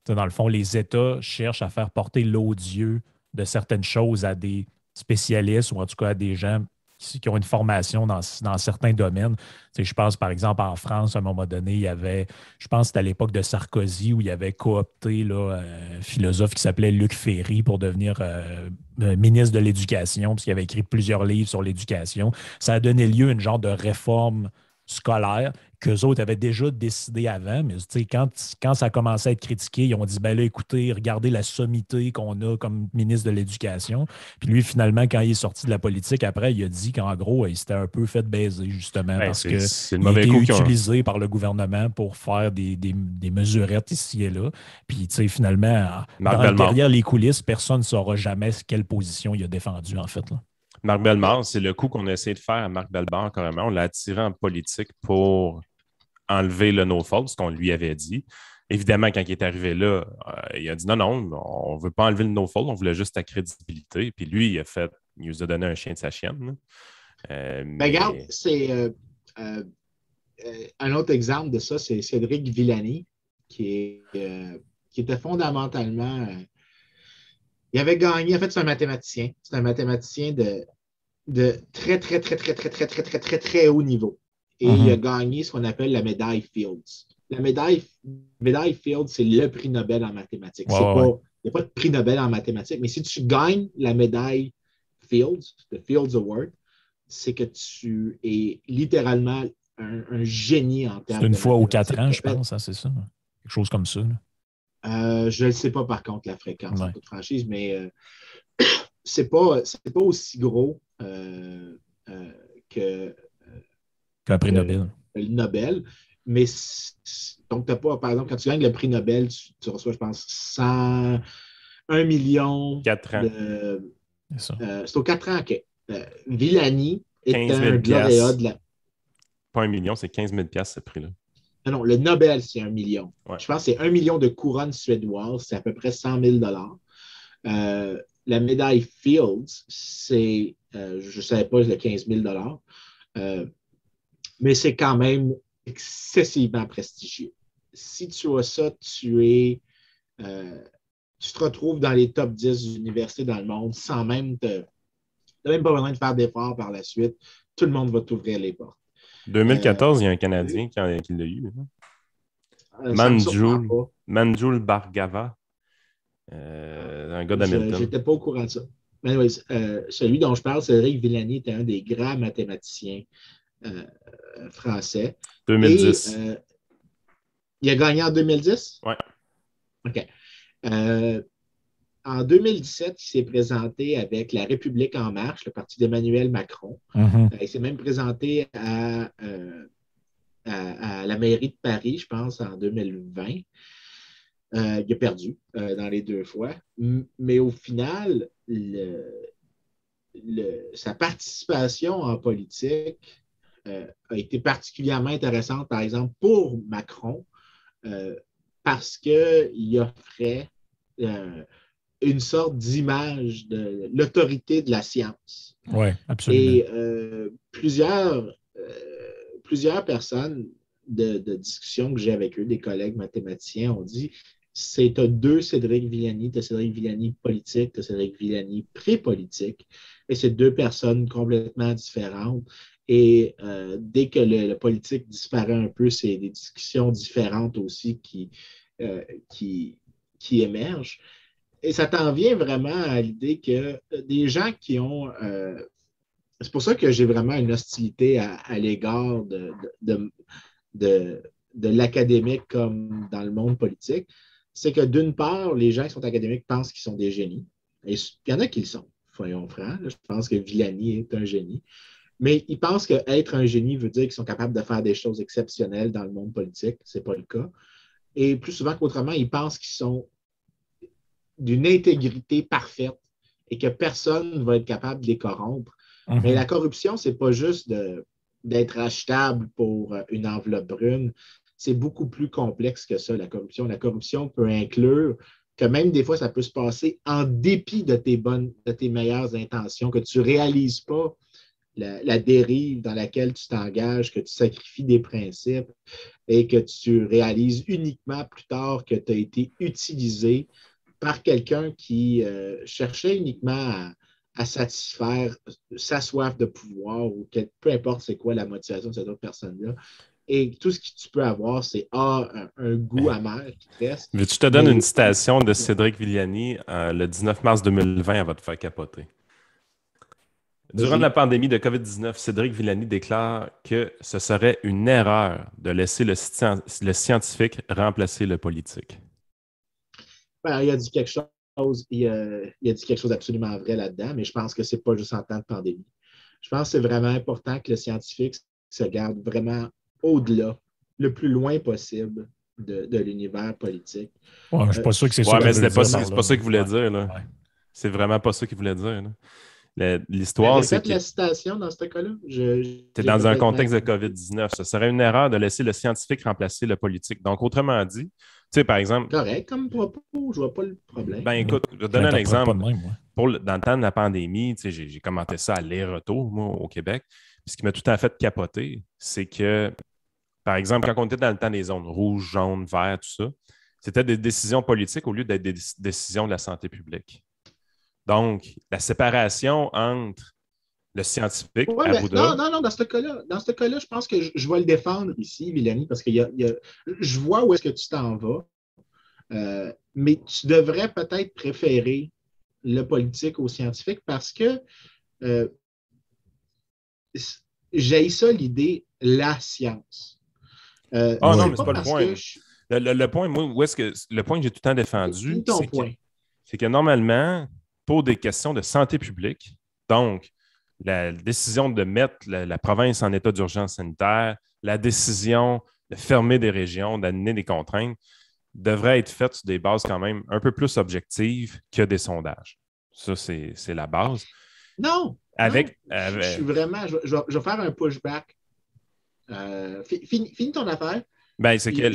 A: dans le fond, les États cherchent à faire porter l'odieux de certaines choses à des spécialistes ou en tout cas à des gens qui ont une formation dans certains domaines. Je pense, par exemple, en France, à un moment donné, il y avait, je pense que c'était à l'époque de Sarkozy, où il avait coopté là, un philosophe qui s'appelait Luc Ferry pour devenir ministre de l'Éducation, puisqu'il avait écrit plusieurs livres sur l'éducation. Ça a donné lieu à une genre de réforme scolaire qu'eux autres avaient déjà décidé avant, mais quand ça a commencé à être critiqué, ils ont dit, ben là, écoutez, regardez la sommité qu'on a comme ministre de l'Éducation. Puis lui, finalement, quand il est sorti de la politique, après, il a dit qu'en gros, il s'était un peu fait baiser, justement, parce qu'il était utilisé par le gouvernement pour faire des mesurettes ici et là. Puis, tu sais, finalement, derrière les coulisses, personne ne saura jamais quelle position il a défendue, en fait, là.
B: Marc Bellemare, c'est le coup qu'on a essayé de faire à Marc Bellemare, carrément. On l'a attiré en politique pour enlever le no-fault, ce qu'on lui avait dit. Évidemment, quand il est arrivé là, il a dit non, on ne veut pas enlever le no-fault, on voulait juste ta crédibilité. Puis lui, il nous a donné un chien de sa chienne.
C: Regarde, c'est un autre exemple de ça, c'est Cédric Villani, qui était fondamentalement... il avait gagné, en fait, c'est un mathématicien. C'est un mathématicien de très, très, très, très, très, très, très, très, très, très haut niveau. Et il a gagné ce qu'on appelle la médaille Fields. La médaille Fields, c'est le prix Nobel en mathématiques. Il n'y a pas de prix Nobel en mathématiques, mais si tu gagnes la médaille Fields, le Fields Award, c'est que tu es littéralement un génie en termes de
A: C'est une fois aux 4 ans, je pense, hein, c'est ça. Quelque chose comme ça.
C: Je ne sais pas, par contre, la fréquence en toute franchise, mais c'est pas aussi gros
A: qu'un prix Nobel.
C: Le Nobel. Mais donc, tu n'as pas, par exemple, quand tu gagnes le prix Nobel, tu reçois, je pense, 1 million.
B: 4 ans.
C: C'est aux 4 ans, OK. Villani est un lauréat de la.
B: Pas 1 million, c'est 15 000 $, ce prix-là.
C: Non, le Nobel, c'est 1 million.
B: Ouais.
C: Je pense que c'est 1 million de couronnes suédoises, c'est à peu près 100 000 $. La médaille Fields, c'est, je ne savais pas, le 15 000 $. Mais c'est quand même excessivement prestigieux. Si tu as ça, tu te retrouves dans les top 10 universités dans le monde sans même tu n'as même pas besoin de faire d'efforts par la suite. Tout le monde va t'ouvrir les portes.
B: 2014, il y a un Canadien qui l'a eu. Manjul Bhargava, un gars d'Hamilton.
C: Je n'étais pas au courant de ça. Mais celui dont je parle, Cédric Villani, était un des grands mathématiciens français.
B: 2010.
C: Et, il a gagné en 2010?
B: Oui.
C: OK. En 2017, il s'est présenté avec La République en marche, le parti d'Emmanuel Macron. Il s'est même présenté à la mairie de Paris, je pense, en 2020. Il a perdu dans les 2 fois. Mais au final, sa participation en politique a été particulièrement intéressante, par exemple, pour Macron, parce qu'il offrait une sorte d'image de l'autorité de la science.
A: Oui, absolument.
C: Et plusieurs personnes de discussion que j'ai avec eux, des collègues mathématiciens, ont dit tu as 2 Cédric Villani, tu as Cédric Villani politique, tu as Cédric Villani pré-politique, et c'est 2 personnes complètement différentes. Et dès que le politique disparaît un peu, c'est des discussions différentes aussi qui émergent. Et ça t'en vient vraiment à l'idée que des gens qui ont... c'est pour ça que j'ai vraiment une hostilité à l'égard de, de, de l'académique comme dans le monde politique. C'est que d'une part, les gens qui sont académiques pensent qu'ils sont des génies. Et il y en a qui le sont, soyons francs. Là, je pense que Villani est un génie. Mais ils pensent qu'être un génie veut dire qu'ils sont capables de faire des choses exceptionnelles dans le monde politique. Ce n'est pas le cas. Et plus souvent qu'autrement, ils pensent qu'ils sont d'une intégrité parfaite et que personne ne va être capable de les corrompre. Mm-hmm. Mais la corruption, ce n'est pas juste d'être achetable pour une enveloppe brune. C'est beaucoup plus complexe que ça, la corruption. La corruption peut inclure que même des fois, ça peut se passer en dépit de tes meilleures intentions, que tu ne réalises pas la dérive dans laquelle tu t'engages, que tu sacrifies des principes et que tu réalises uniquement plus tard que tu as été utilisé par quelqu'un qui cherchait uniquement à satisfaire sa soif de pouvoir ou peu importe c'est quoi la motivation de cette autre personne-là. Et tout ce que tu peux avoir, c'est un goût amer qui te reste.
B: Je te donne une citation de Cédric Villani le 19 mars 2020, elle va te faire capoter. Durant la pandémie de COVID-19, Cédric Villani déclare que ce serait une erreur de laisser le scientifique remplacer le politique.
C: Ben, il a dit quelque chose, il a dit quelque chose d'absolument vrai là-dedans, mais je pense que ce n'est pas juste en temps de pandémie. Je pense que c'est vraiment important que le scientifique se garde vraiment au-delà, le plus loin possible de l'univers politique.
A: Ouais, je ne suis pas sûr que c'est ça.
B: Ouais, mais c'est pas ça qu'il voulait dire. Là. Ouais. C'est vraiment pas ça qu'il voulait dire. Là. L'histoire, c'est
C: la citation dans ce cas-là.
B: C'est dans un contexte de COVID-19. Ce serait une erreur de laisser le scientifique remplacer le politique. Donc, autrement dit, tu sais, par exemple...
C: Correct, comme propos, je vois pas le problème.
B: Ben écoute, je vais te donner un exemple. Dans le temps de la pandémie, tu sais, j'ai commenté ça aller-retour, moi, au Québec. Puis ce qui m'a tout à fait capoté, c'est que, par exemple, quand on était dans le temps des zones rouges, jaunes, verts, tout ça, c'était des décisions politiques au lieu d'être des décisions de la santé publique. Donc, la séparation entre le scientifique, Arruda...
C: Non, dans ce cas-là, je pense que je vais le défendre ici, Villani, parce que je vois où est-ce que tu t'en vas, mais tu devrais peut-être préférer le politique au scientifique parce que j'ai ça l'idée, la science.
B: Non, mais c'est pas le point. Le point, moi, le point que j'ai tout le temps défendu, c'est que normalement, pour des questions de santé publique, donc la décision de mettre la province en état d'urgence sanitaire, la décision de fermer des régions, d'amener des contraintes, devrait être faite sur des bases quand même un peu plus objectives que des sondages. Ça, c'est la base.
C: Non! Je suis vraiment... Je vais faire un pushback. Finis ton affaire.
B: Ben, c'est qu'à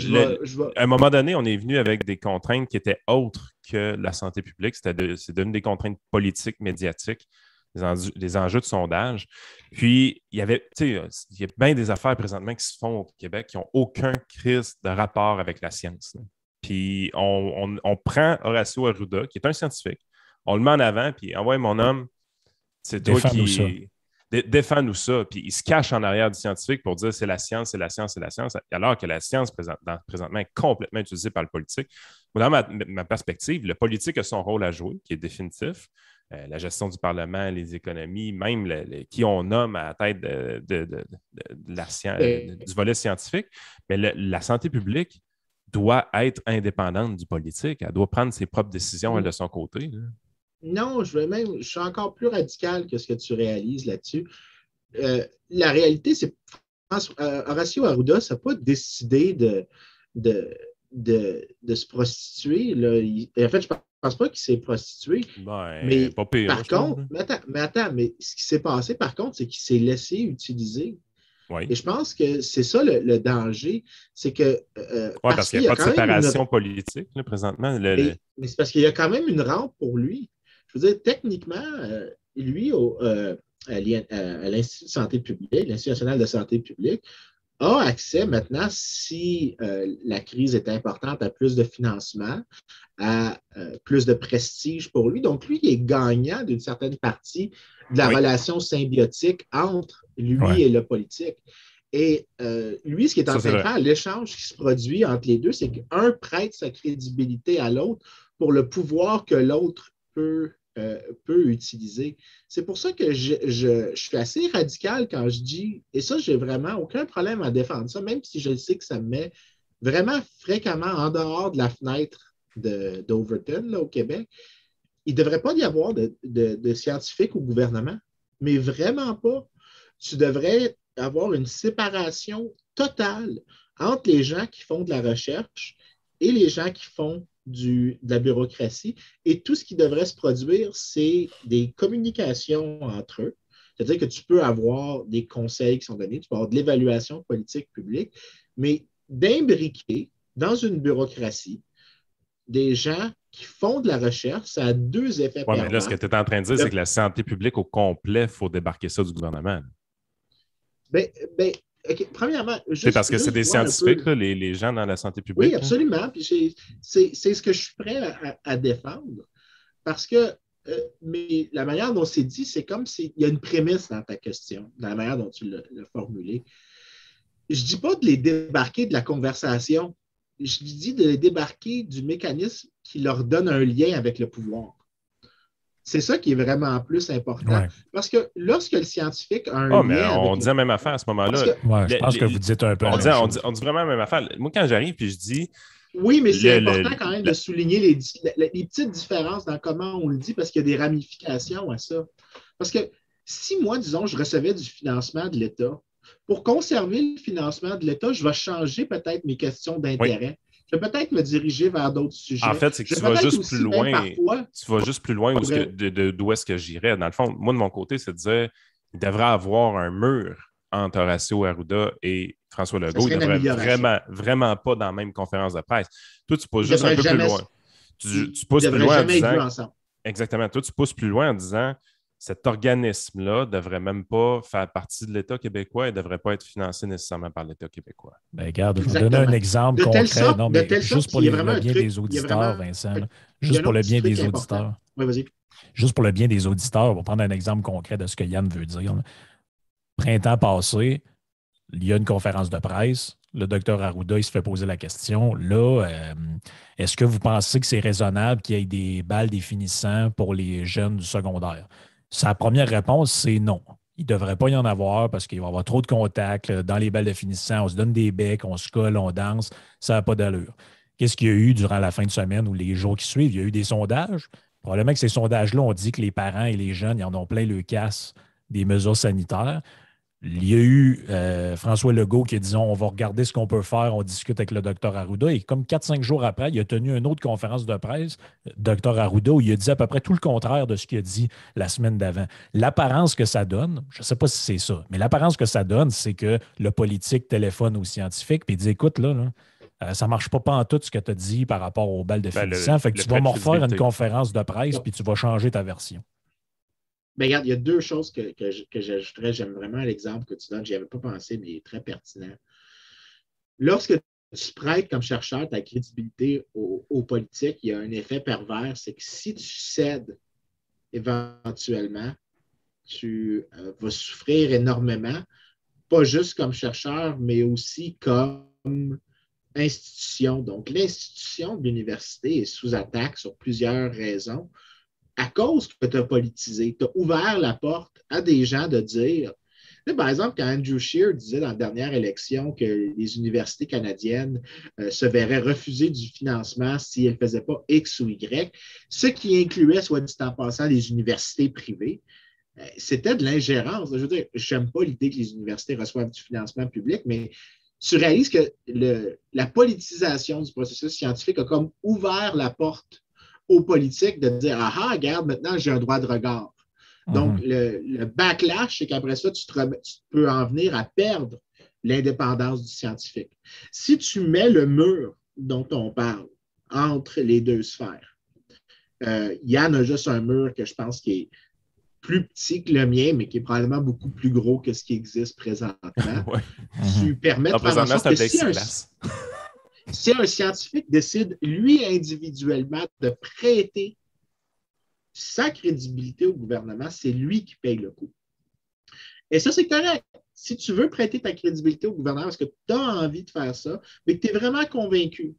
B: un moment donné, on est venu avec des contraintes qui étaient autres que la santé publique. C'est devenu des contraintes politiques, médiatiques, des enjeux de sondage. Puis, il y a bien des affaires présentement qui se font au Québec qui n'ont aucun crise de rapport avec la science. Là. Puis, on prend Horacio Arruda, qui est un scientifique, on le met en avant, puis envoie mon homme, c'est toi qui... Défends-nous ça. Puis il se cache en arrière du scientifique pour dire c'est la science, c'est la science, c'est la science, alors que la science présentement est complètement utilisée par le politique. Dans ma perspective, le politique a son rôle à jouer, qui est définitif. La gestion du Parlement, les économies, même qui on nomme à la tête la science, du volet scientifique. Mais la santé publique doit être indépendante du politique. Elle doit prendre ses propres décisions, elle, de son côté. Là.
C: Non, je suis encore plus radical que ce que tu réalises là-dessus. La réalité, c'est que Horacio Arruda n'a pas décidé de se prostituer. Là. En fait, je ne pense pas qu'il s'est prostitué. Mais
B: pas pire,
C: par contre, mais ce qui s'est passé, par contre, c'est qu'il s'est laissé utiliser.
B: Oui.
C: Et je pense que c'est ça le danger. C'est que.
B: Parce qu'il n'y a pas de séparation politique, là, présentement.
C: Mais c'est parce qu'il y a quand même une rampe pour lui. Je veux dire, techniquement, lui, à l'Institut de santé publique, l'Institut national de santé publique, a accès maintenant, si la crise est importante, à plus de financement, à plus de prestige pour lui. Donc, lui, il est gagnant d'une certaine partie de la
B: Oui,
C: relation symbiotique entre lui
A: Ouais.
C: et le politique. Et lui, ce qu'il est en
B: ça c'est
C: train de
B: vrai.
C: faire, l'échange qui se produit entre les deux, c'est qu'un prête sa crédibilité à l'autre pour le pouvoir que l'autre peut utiliser. C'est pour ça que je suis assez radical quand je dis, et ça, j'ai vraiment aucun problème à défendre ça, même si je sais que ça me met vraiment fréquemment en dehors de la fenêtre d'Overton, là, au Québec. Il ne devrait pas y avoir de scientifiques au gouvernement, mais vraiment pas. Tu devrais avoir une séparation totale entre les gens qui font de la recherche et les gens qui font de la bureaucratie. Et tout ce qui devrait se produire, c'est des communications entre eux. C'est-à-dire que tu peux avoir des conseils qui sont donnés, tu peux avoir de l'évaluation politique publique, mais d'imbriquer dans une bureaucratie des gens qui font de la recherche, ça a deux effets
B: Oui, mais là, ce que
C: pervers.
B: tu es en train de dire, c'est
C: Le,
B: que la santé publique au complet, il faut débarquer ça du gouvernement.
C: ben, ben, OK, premièrement,
B: C'est parce que c'est
C: juste
B: des
C: voir un
B: scientifiques,
C: peu.
B: là, les gens dans la santé
C: Oui,
B: publique. Là.
C: absolument. Puis c'est ce que je suis prêt à défendre. Parce que, mais la manière dont c'est dit, c'est comme s'il y a une prémisse dans ta question, dans la manière dont tu l'as formulé. Je ne dis pas de les débarquer de la conversation. Je dis de les débarquer du mécanisme qui leur donne un lien avec le pouvoir. C'est ça qui est vraiment plus important.
A: Ouais.
C: Parce que lorsque le scientifique a un
B: Oh, mais
C: lien
B: on
C: avec
B: dit
C: le
B: la même
C: pouvoir,
B: affaire à ce
C: parce
B: moment-là.
C: que
A: Ouais, je
B: Le-
A: pense que vous
B: le-
A: dites un peu la même chose.
B: on dit vraiment la même affaire. Moi, quand j'arrive puis je dis
C: oui, mais c'est
B: le,
C: important
B: le-
C: quand même de
B: la-
C: souligner les petites différences dans comment on le dit parce qu'il y a des ramifications à ça. Parce que si moi, disons, je recevais du financement de l'État, pour conserver le financement de l'État, je vais changer peut-être mes questions
B: oui.
C: d'intérêt. Je vais peut-être me diriger vers d'autres
B: En
C: sujets.
B: fait, c'est que
C: Je
B: tu
C: vais
B: vas
C: peut-être
B: juste plus
C: aussi, même
B: loin.
C: parfois,
B: Tu vas juste plus loin d'où est-ce que j'irais. Dans le fond, moi, de mon côté, c'est de dire il devrait avoir un mur entre Horacio Arruda et François
C: ça
B: Legault. Il
C: serait une
B: devrait
C: amélioration.
B: vraiment, vraiment pas dans la même conférence de presse. Toi, tu pousses
C: Ils
B: juste un
C: devraient
B: peu plus
C: jamais,
B: loin.
C: ils,
B: Tu
C: ils
B: pousses plus
C: devraient
B: loin en
C: jamais être vus
B: disant
C: ensemble.
B: exactement. Toi, tu pousses plus loin en disant cet organisme-là ne devrait même pas faire partie de l'État québécois et ne devrait pas être financé nécessairement par l'État québécois.
A: Ben, regarde, je vais donner un
C: Exactement.
A: exemple concret. Non,
C: De
A: mais
C: telle
A: juste
C: sorte
A: pour
C: qu'il y a vraiment
A: le
C: un
A: bien
C: truc,
A: des
C: il y a
A: auditeurs,
C: vraiment
A: Vincent, là.
C: il y a
A: Juste
C: un
A: pour
C: autre
A: le
C: petit
A: bien
C: truc
A: des
C: important.
A: auditeurs.
C: Oui, vas-y.
A: Juste pour le bien des auditeurs, on va prendre un exemple concret de ce que Yann veut dire. Là. Printemps passé, il y a une conférence de presse. Le docteur Arruda, il se fait poser la question. Là, est-ce que vous pensez que c'est raisonnable qu'il y ait des balles définissants pour les jeunes du secondaire? Sa première réponse, c'est non. Il ne devrait pas y en avoir parce qu'il va y avoir trop de contacts dans les balles définissants. On se donne des becs, on se colle, on danse. Ça n'a pas d'allure. Qu'est-ce qu'il y a eu durant la fin de semaine ou les jours qui suivent? Il y a eu des sondages. Probablement que ces sondages-là ont dit que les parents et les jeunes, ils en ont plein le casse des mesures sanitaires. Il y a eu François Legault qui a dit on va regarder ce qu'on peut faire, on discute avec le docteur Arruda. Et comme 4-5 jours après, il a tenu une autre conférence de presse, docteur Arruda, où il a dit à peu près tout le contraire de ce qu'il a dit la semaine d'avant. L'apparence que ça donne, je ne sais pas si c'est ça, mais l'apparence que ça donne, c'est que le politique téléphone aux scientifiques et dit écoute, ça ne marche pas en tout ce que tu as dit par rapport aux balles de
B: Ben,
A: finissant. Fait que
B: le
A: tu vas
B: trait de
A: me refaire une
B: crédibilité.
A: conférence de presse
C: Donc,
A: puis tu vas changer ta version.
C: ben, regarde, il y a deux choses que j'ajouterais. J'aime vraiment l'exemple que tu donnes. Je n'y avais pas pensé, mais il est très pertinent. Lorsque tu prêtes comme chercheur ta crédibilité aux politiques, il y a un effet pervers, c'est que si tu cèdes éventuellement, tu vas souffrir énormément, pas juste comme chercheur, mais aussi comme institution. Donc, l'institution de l'université est sous attaque sur plusieurs raisons à cause que tu as politisé. Tu as ouvert la porte à des gens de dire, par exemple, quand Andrew Scheer disait dans la dernière élection que les universités canadiennes se verraient refuser du financement si elles ne faisaient pas X ou Y, ce qui incluait, soit dit en passant, les universités privées, c'était de l'ingérence. Je veux dire, je n'aime pas l'idée que les universités reçoivent du financement public, mais tu réalises que la politisation du processus scientifique a comme ouvert la porte aux politiques de dire ah, regarde, maintenant j'ai un droit de regard. Donc,
A: Mhm.
C: le backlash, c'est qu'après ça, tu peux en venir à perdre l'indépendance du scientifique. Si tu mets le mur dont on parle entre les deux sphères, Yann a juste un mur que je pense qui est plus petit que le mien, mais qui est probablement beaucoup plus gros que ce qui existe présentement,
B: Ouais.
C: tu permets de faire en
B: Présentement,
C: sorte que
B: c'est un plexiglas.
C: si un scientifique décide, lui, individuellement, de prêter sa crédibilité au gouvernement, c'est lui qui paye le coût. Et ça, c'est correct. Si tu veux prêter ta crédibilité au gouvernement parce que tu as envie de faire ça, mais que tu es vraiment convaincu,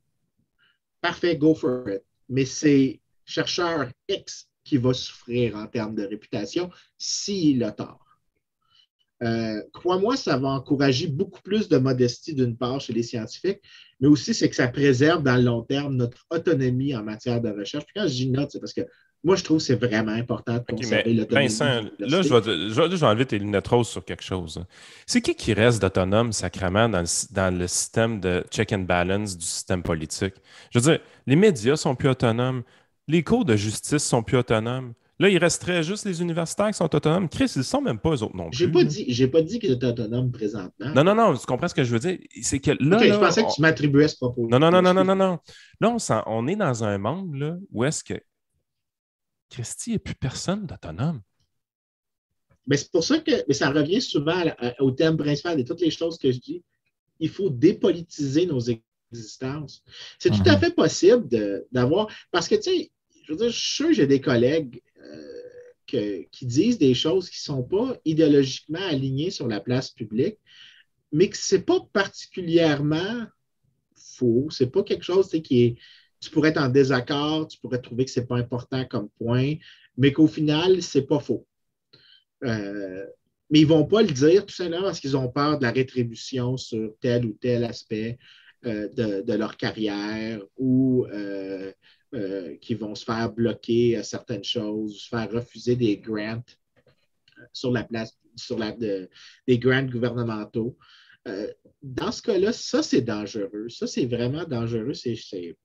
C: parfait, go for it. Mais c'est chercheur X qui va souffrir en termes de réputation s'il a tort. Crois-moi, ça va encourager beaucoup plus de modestie d'une part chez les scientifiques, mais aussi c'est que ça préserve dans le long terme notre autonomie en matière de recherche. Puis quand je dis notre, c'est parce que moi, je trouve que c'est vraiment important de conserver l'autonomie.
B: Vincent, là, je vais enlever tes lunettes roses sur quelque chose. C'est qui reste d'autonome sacrément dans le système de check and balance du système politique? Je veux dire, les médias sont plus autonomes, les cours de justice sont plus autonomes. Là, il resterait juste les universitaires qui sont autonomes. Chris, ils ne sont même pas eux autres non plus.
C: J'ai pas dit qu'ils étaient autonomes présentement.
B: Non, tu comprends ce que je veux dire? C'est que là,
C: OK, je pensais que tu m'attribuais ce propos.
B: Non. Là, on est dans un monde là, où est-ce que Christy, il n'y a plus personne d'autonome.
C: Mais c'est pour ça que ça revient souvent au thème principal de toutes les choses que je dis. Il faut dépolitiser nos existences. C'est tout à fait possible d'avoir... Parce que, tu sais, je veux dire, je suis sûr que j'ai des collègues qui disent des choses qui ne sont pas idéologiquement alignées sur la place publique, mais que ce n'est pas particulièrement faux. Ce n'est pas quelque chose qui est... Tu pourrais être en désaccord, tu pourrais trouver que ce n'est pas important comme point, mais qu'au final, ce n'est pas faux. Mais ils ne vont pas le dire tout simplement parce qu'ils ont peur de la rétribution sur tel ou tel aspect de leur carrière ou qu'ils vont se faire bloquer certaines choses, se faire refuser des grants sur la place, des grants gouvernementaux. Dans ce cas-là, ça, c'est dangereux. Ça, c'est vraiment dangereux. C'est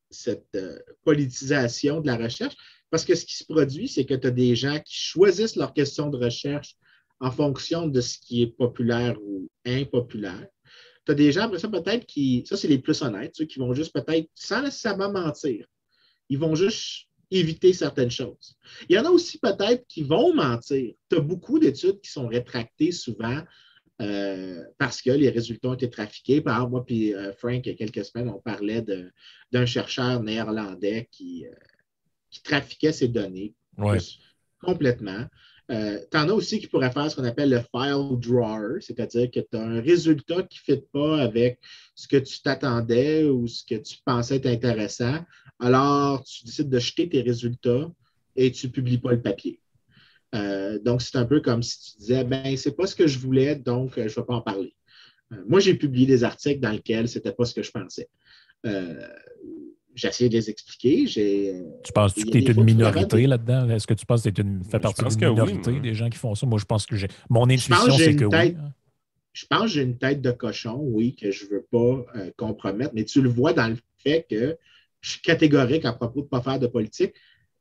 C: cette politisation de la recherche. Parce que ce qui se produit, c'est que tu as des gens qui choisissent leurs questions de recherche en fonction de ce qui est populaire ou impopulaire. Tu as des gens, après ça, peut-être ça, c'est les plus honnêtes, ceux qui vont juste peut-être, sans nécessairement mentir, ils vont juste éviter certaines choses. Il y en a aussi peut-être qui vont mentir. Tu as beaucoup d'études qui sont rétractées souvent parce que les résultats ont été trafiqués. Par exemple, moi puis Frank, il y a quelques semaines, on parlait d'un chercheur néerlandais qui trafiquait ces données complètement. Tu en as aussi qui pourraient faire ce qu'on appelle le file drawer, c'est-à-dire que tu as un résultat qui ne fit pas avec ce que tu t'attendais ou ce que tu pensais être intéressant. Alors, tu décides de jeter tes résultats et tu ne publies pas le papier. Donc, c'est un peu comme si tu disais, ben, c'est pas ce que je voulais, donc je ne vais pas en parler. Moi, j'ai publié des articles dans lesquels ce n'était pas ce que je pensais. J'ai essayé de les expliquer.
A: Tu penses-tu que tu es une minorité là-dedans? Est-ce que tu penses que tu fais partie d'une minorité des gens qui font ça? Moi, je pense que mon intuition, c'est que oui.
C: Je pense que j'ai une tête de cochon, oui, que je ne veux pas compromettre, mais tu le vois dans le fait que je suis catégorique à propos de ne pas faire de politique.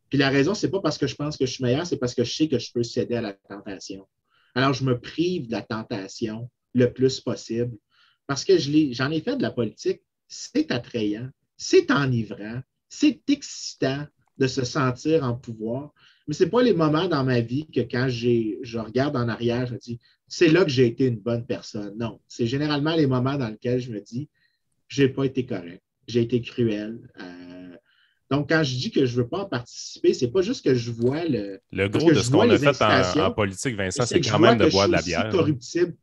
C: Puis la raison, ce n'est pas parce que je pense que je suis meilleur, c'est parce que je sais que je peux céder à la tentation. Alors, je me prive de la tentation le plus possible parce que j'en ai fait de la politique. C'est attrayant, c'est enivrant, c'est excitant de se sentir en pouvoir. Mais ce n'est pas les moments dans ma vie que quand je regarde en arrière, je me dis, c'est là que j'ai été une bonne personne. Non, c'est généralement les moments dans lesquels je me dis, je n'ai pas été correct, j'ai été cruel. Donc, quand je dis que je ne veux pas en participer, ce n'est pas juste que je vois le
B: gros de ce qu'on a fait en politique, Vincent, c'est quand même de boire de la bière.
C: C'est corruptible.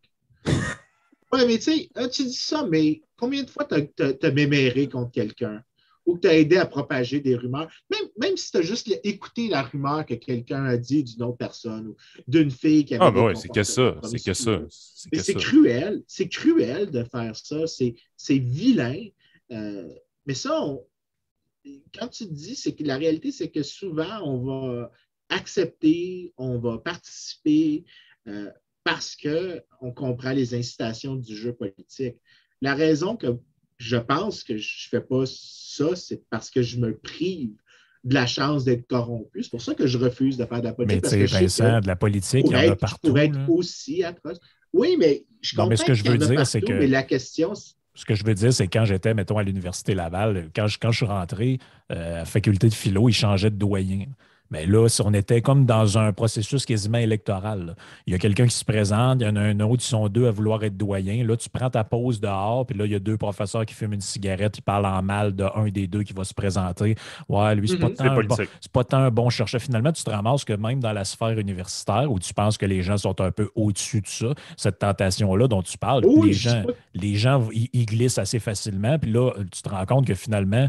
C: Oui, mais tu sais, tu dis ça, mais combien de fois tu as méméré contre quelqu'un ou que tu as aidé à propager des rumeurs? Même si tu as juste écouté la rumeur que quelqu'un a dit d'une autre personne ou d'une fille qui avait
B: des comportements. C'est que ça.
C: C'est cruel. C'est cruel de faire ça. C'est vilain. Mais ça, quand tu te dis, c'est que la réalité, c'est que souvent, on va accepter, on va participer parce qu'on comprend les incitations du jeu politique. La raison que je pense que je ne fais pas ça, c'est parce que je me prive de la chance d'être corrompu. C'est pour ça que je refuse de faire de la politique.
A: Mais tu sais, Vincent, de la politique, il y en a partout.
C: Pour être aussi atroce. Oui, mais je comprends
A: ce que je veux dire, c'est que...
C: Mais la question...
A: Ce que je veux dire, c'est que quand j'étais, mettons, à l'Université Laval, quand je suis rentré à la faculté de philo, ils changeaient de doyen. Mais là, si on était comme dans un processus quasiment électoral, là. Il y a quelqu'un qui se présente, il y en a un autre, ils sont deux à vouloir être doyens. Là, tu prends ta pause dehors, puis là, il y a deux professeurs qui fument une cigarette, ils parlent en mal d'un des deux qui va se présenter. Ouais, lui,
B: C'est politique.
A: c'est pas tant un bon chercheur. Finalement, tu te ramasses que même dans la sphère universitaire, où tu penses que les gens sont un peu au-dessus de ça, cette tentation-là dont tu parles,
C: Oui, je dis pas.
A: les gens, ils glissent assez facilement. Puis là, tu te rends compte que finalement,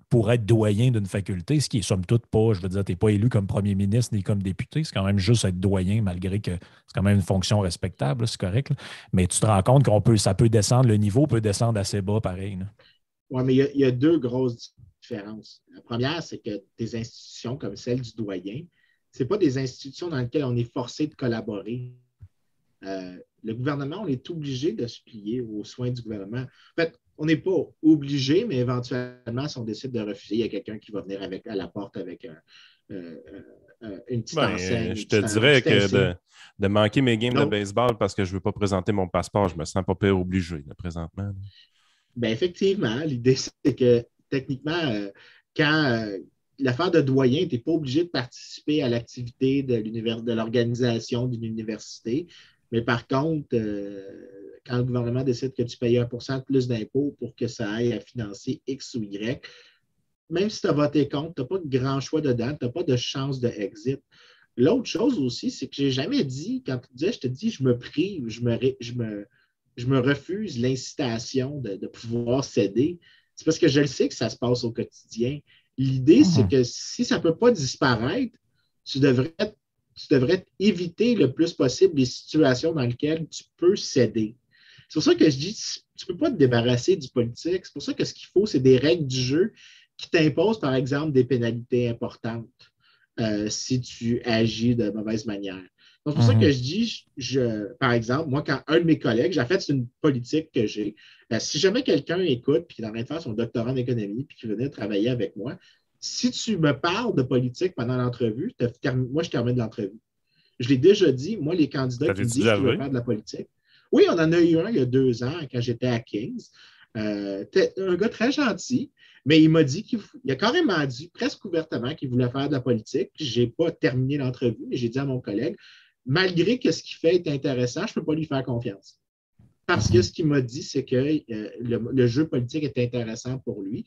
A: pour être doyen d'une faculté, ce qui est somme toute pas, je veux dire, tu n'es pas élu comme premier ministre ni comme député, c'est quand même juste être doyen, malgré que c'est quand même une fonction respectable, là, c'est correct. Là. Mais tu te rends compte ça peut descendre, le niveau peut descendre assez bas, pareil.
C: Oui, mais il y a deux grosses différences. La première, c'est que des institutions comme celle du doyen, ce pas des institutions dans lesquelles on est forcé de collaborer. Le gouvernement, on est obligé de se plier aux soins du gouvernement. En fait, on n'est pas obligé, mais éventuellement, si on décide de refuser, il y a quelqu'un qui va venir à la porte avec une petite enseigne.
B: Je te dirais que de manquer mes games de
C: Donc,
B: baseball parce que je ne veux pas présenter mon passeport, je me sens pas pire obligé là, présentement.
C: ben effectivement, l'idée, c'est que techniquement, quand l'affaire de doyen, tu n'es pas obligé de participer à l'activité de l'organisation d'une université. Mais par contre, quand le gouvernement décide que tu payes 1% de plus d'impôts pour que ça aille à financer X ou Y, même si tu as voté contre, tu n'as pas de grand choix dedans, tu n'as pas de chance de exit. L'autre chose aussi, c'est que je n'ai jamais dit, quand tu disais, je te dis, je me prive, je me refuse l'incitation de pouvoir céder. C'est parce que je le sais que ça se passe au quotidien. L'idée, c'est que si ça ne peut pas disparaître, tu devrais éviter le plus possible les situations dans lesquelles tu peux céder. C'est pour ça que je dis, tu ne peux pas te débarrasser du politique. C'est pour ça que ce qu'il faut, c'est des règles du jeu qui t'imposent, par exemple, des pénalités importantes si tu agis de mauvaise manière. Donc, c'est pour ça que je dis, par exemple, moi, quand un de mes collègues, en fait, c'est une politique que j'ai. Si jamais quelqu'un écoute puis qu'il est en train de faire son doctorat en économie puis qu'il venait travailler avec moi, si tu me parles de politique pendant l'entrevue, moi, je termine l'entrevue. Je l'ai déjà dit, moi, les candidats qui me disent qu'ils veulent faire de la politique. Oui, on en a eu un il y a 2 ans quand j'étais à Kings. Un gars très gentil, mais il m'a dit il a carrément dit, presque ouvertement, qu'il voulait faire de la politique. Je n'ai pas terminé l'entrevue, mais j'ai dit à mon collègue, malgré que ce qu'il fait est intéressant, je ne peux pas lui faire confiance. Parce que ce qu'il m'a dit, c'est que le jeu politique est intéressant pour lui.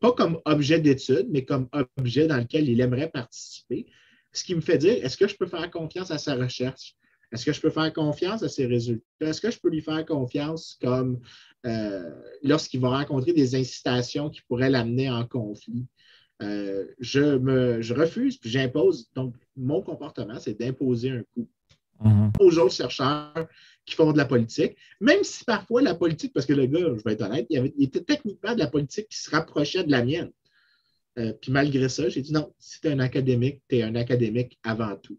C: Pas comme objet d'étude, mais comme objet dans lequel il aimerait participer. Ce qui me fait dire, est-ce que je peux faire confiance à sa recherche? Est-ce que je peux faire confiance à ses résultats? Est-ce que je peux lui faire confiance comme lorsqu'il va rencontrer des incitations qui pourraient l'amener en conflit? Je refuse, puis j'impose. Donc, mon comportement, c'est d'imposer un coût aux autres chercheurs qui font de la politique, même si parfois la politique, parce que le gars, je vais être honnête, il était techniquement de la politique qui se rapprochait de la mienne. Puis malgré ça, j'ai dit non, si tu es un académique, tu es un académique avant tout.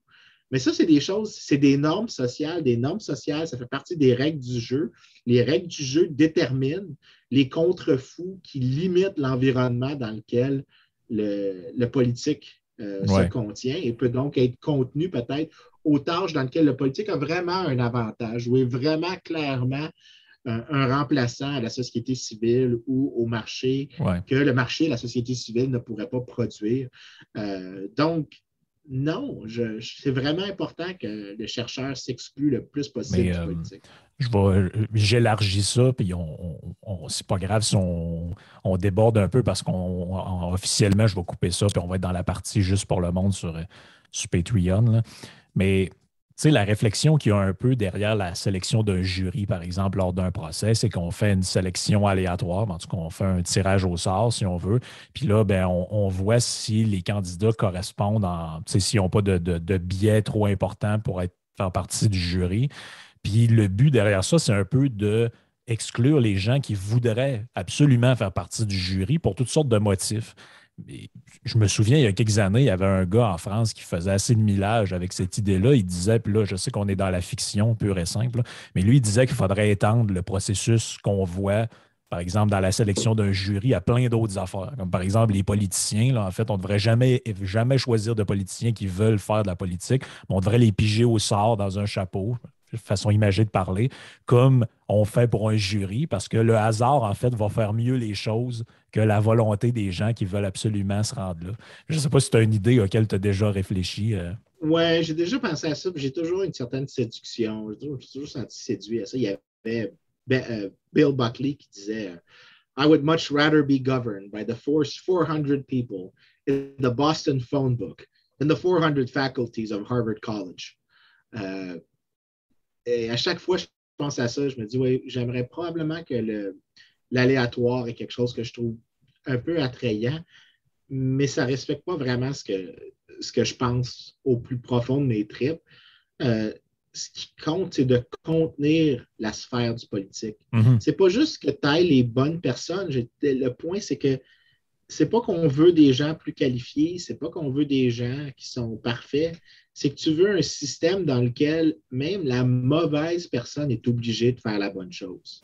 C: Mais ça, c'est des choses, c'est des normes sociales. Des normes sociales, ça fait partie des règles du jeu. Les règles du jeu déterminent les contre-fous qui limitent l'environnement dans lequel le politique se contient et peut donc être contenu peut-être aux tâches dans lesquelles le politique a vraiment un avantage ou est vraiment clairement un remplaçant à la société civile ou au marché que le marché et la société civile ne pourraient pas produire. Donc, non, c'est vraiment important que le chercheur s'exclue le plus possible du politique.
A: J'élargis ça, puis c'est pas grave si on déborde un peu parce qu'officiellement, je vais couper ça, puis on va être dans la partie juste pour le monde sur Patreon. Là. Mais tu sais, la réflexion qu'il y a un peu derrière la sélection d'un jury, par exemple, lors d'un procès, c'est qu'on fait une sélection aléatoire, en tout cas, on fait un tirage au sort, si on veut. Puis là, ben, on voit si les candidats correspondent, s'ils n'ont pas de biais trop importants pour faire partie du jury. Puis le but derrière ça, c'est un peu de exclure les gens qui voudraient absolument faire partie du jury pour toutes sortes de motifs. Mais je me souviens, il y a quelques années, il y avait un gars en France qui faisait assez de millage avec cette idée-là. Il disait, puis là, je sais qu'on est dans la fiction pure et simple, là, mais lui, il disait qu'il faudrait étendre le processus qu'on voit, par exemple, dans la sélection d'un jury à plein d'autres affaires. Comme par exemple, les politiciens, là, en fait, on ne devrait jamais choisir de politiciens qui veulent faire de la politique, mais on devrait les piger au sort dans un chapeau. façon imagée de parler, comme on fait pour un jury, parce que le hasard, en fait, va faire mieux les choses que la volonté des gens qui veulent absolument se rendre là. Je ne sais pas si tu as une idée auquel tu as déjà réfléchi.
C: Ouais, j'ai déjà pensé à ça, puis j'ai toujours une certaine séduction. J'ai toujours senti séduit à ça. Il y avait Bill Buckley qui disait I would much rather be governed by the 400 people in the Boston phone book than the 400 faculties of Harvard College. Et à chaque fois que je pense à ça, je me dis, oui, j'aimerais probablement que l'aléatoire est quelque chose que je trouve un peu attrayant, mais ça ne respecte pas vraiment ce que je pense au plus profond de mes tripes. Ce qui compte, c'est de contenir la sphère du politique.
A: Mm-hmm.
C: C'est pas juste que tu ailles les bonnes personnes. Le point, c'est que c'est pas qu'on veut des gens plus qualifiés, c'est pas qu'on veut des gens qui sont parfaits, c'est que tu veux un système dans lequel même la mauvaise personne est obligée de faire la bonne chose.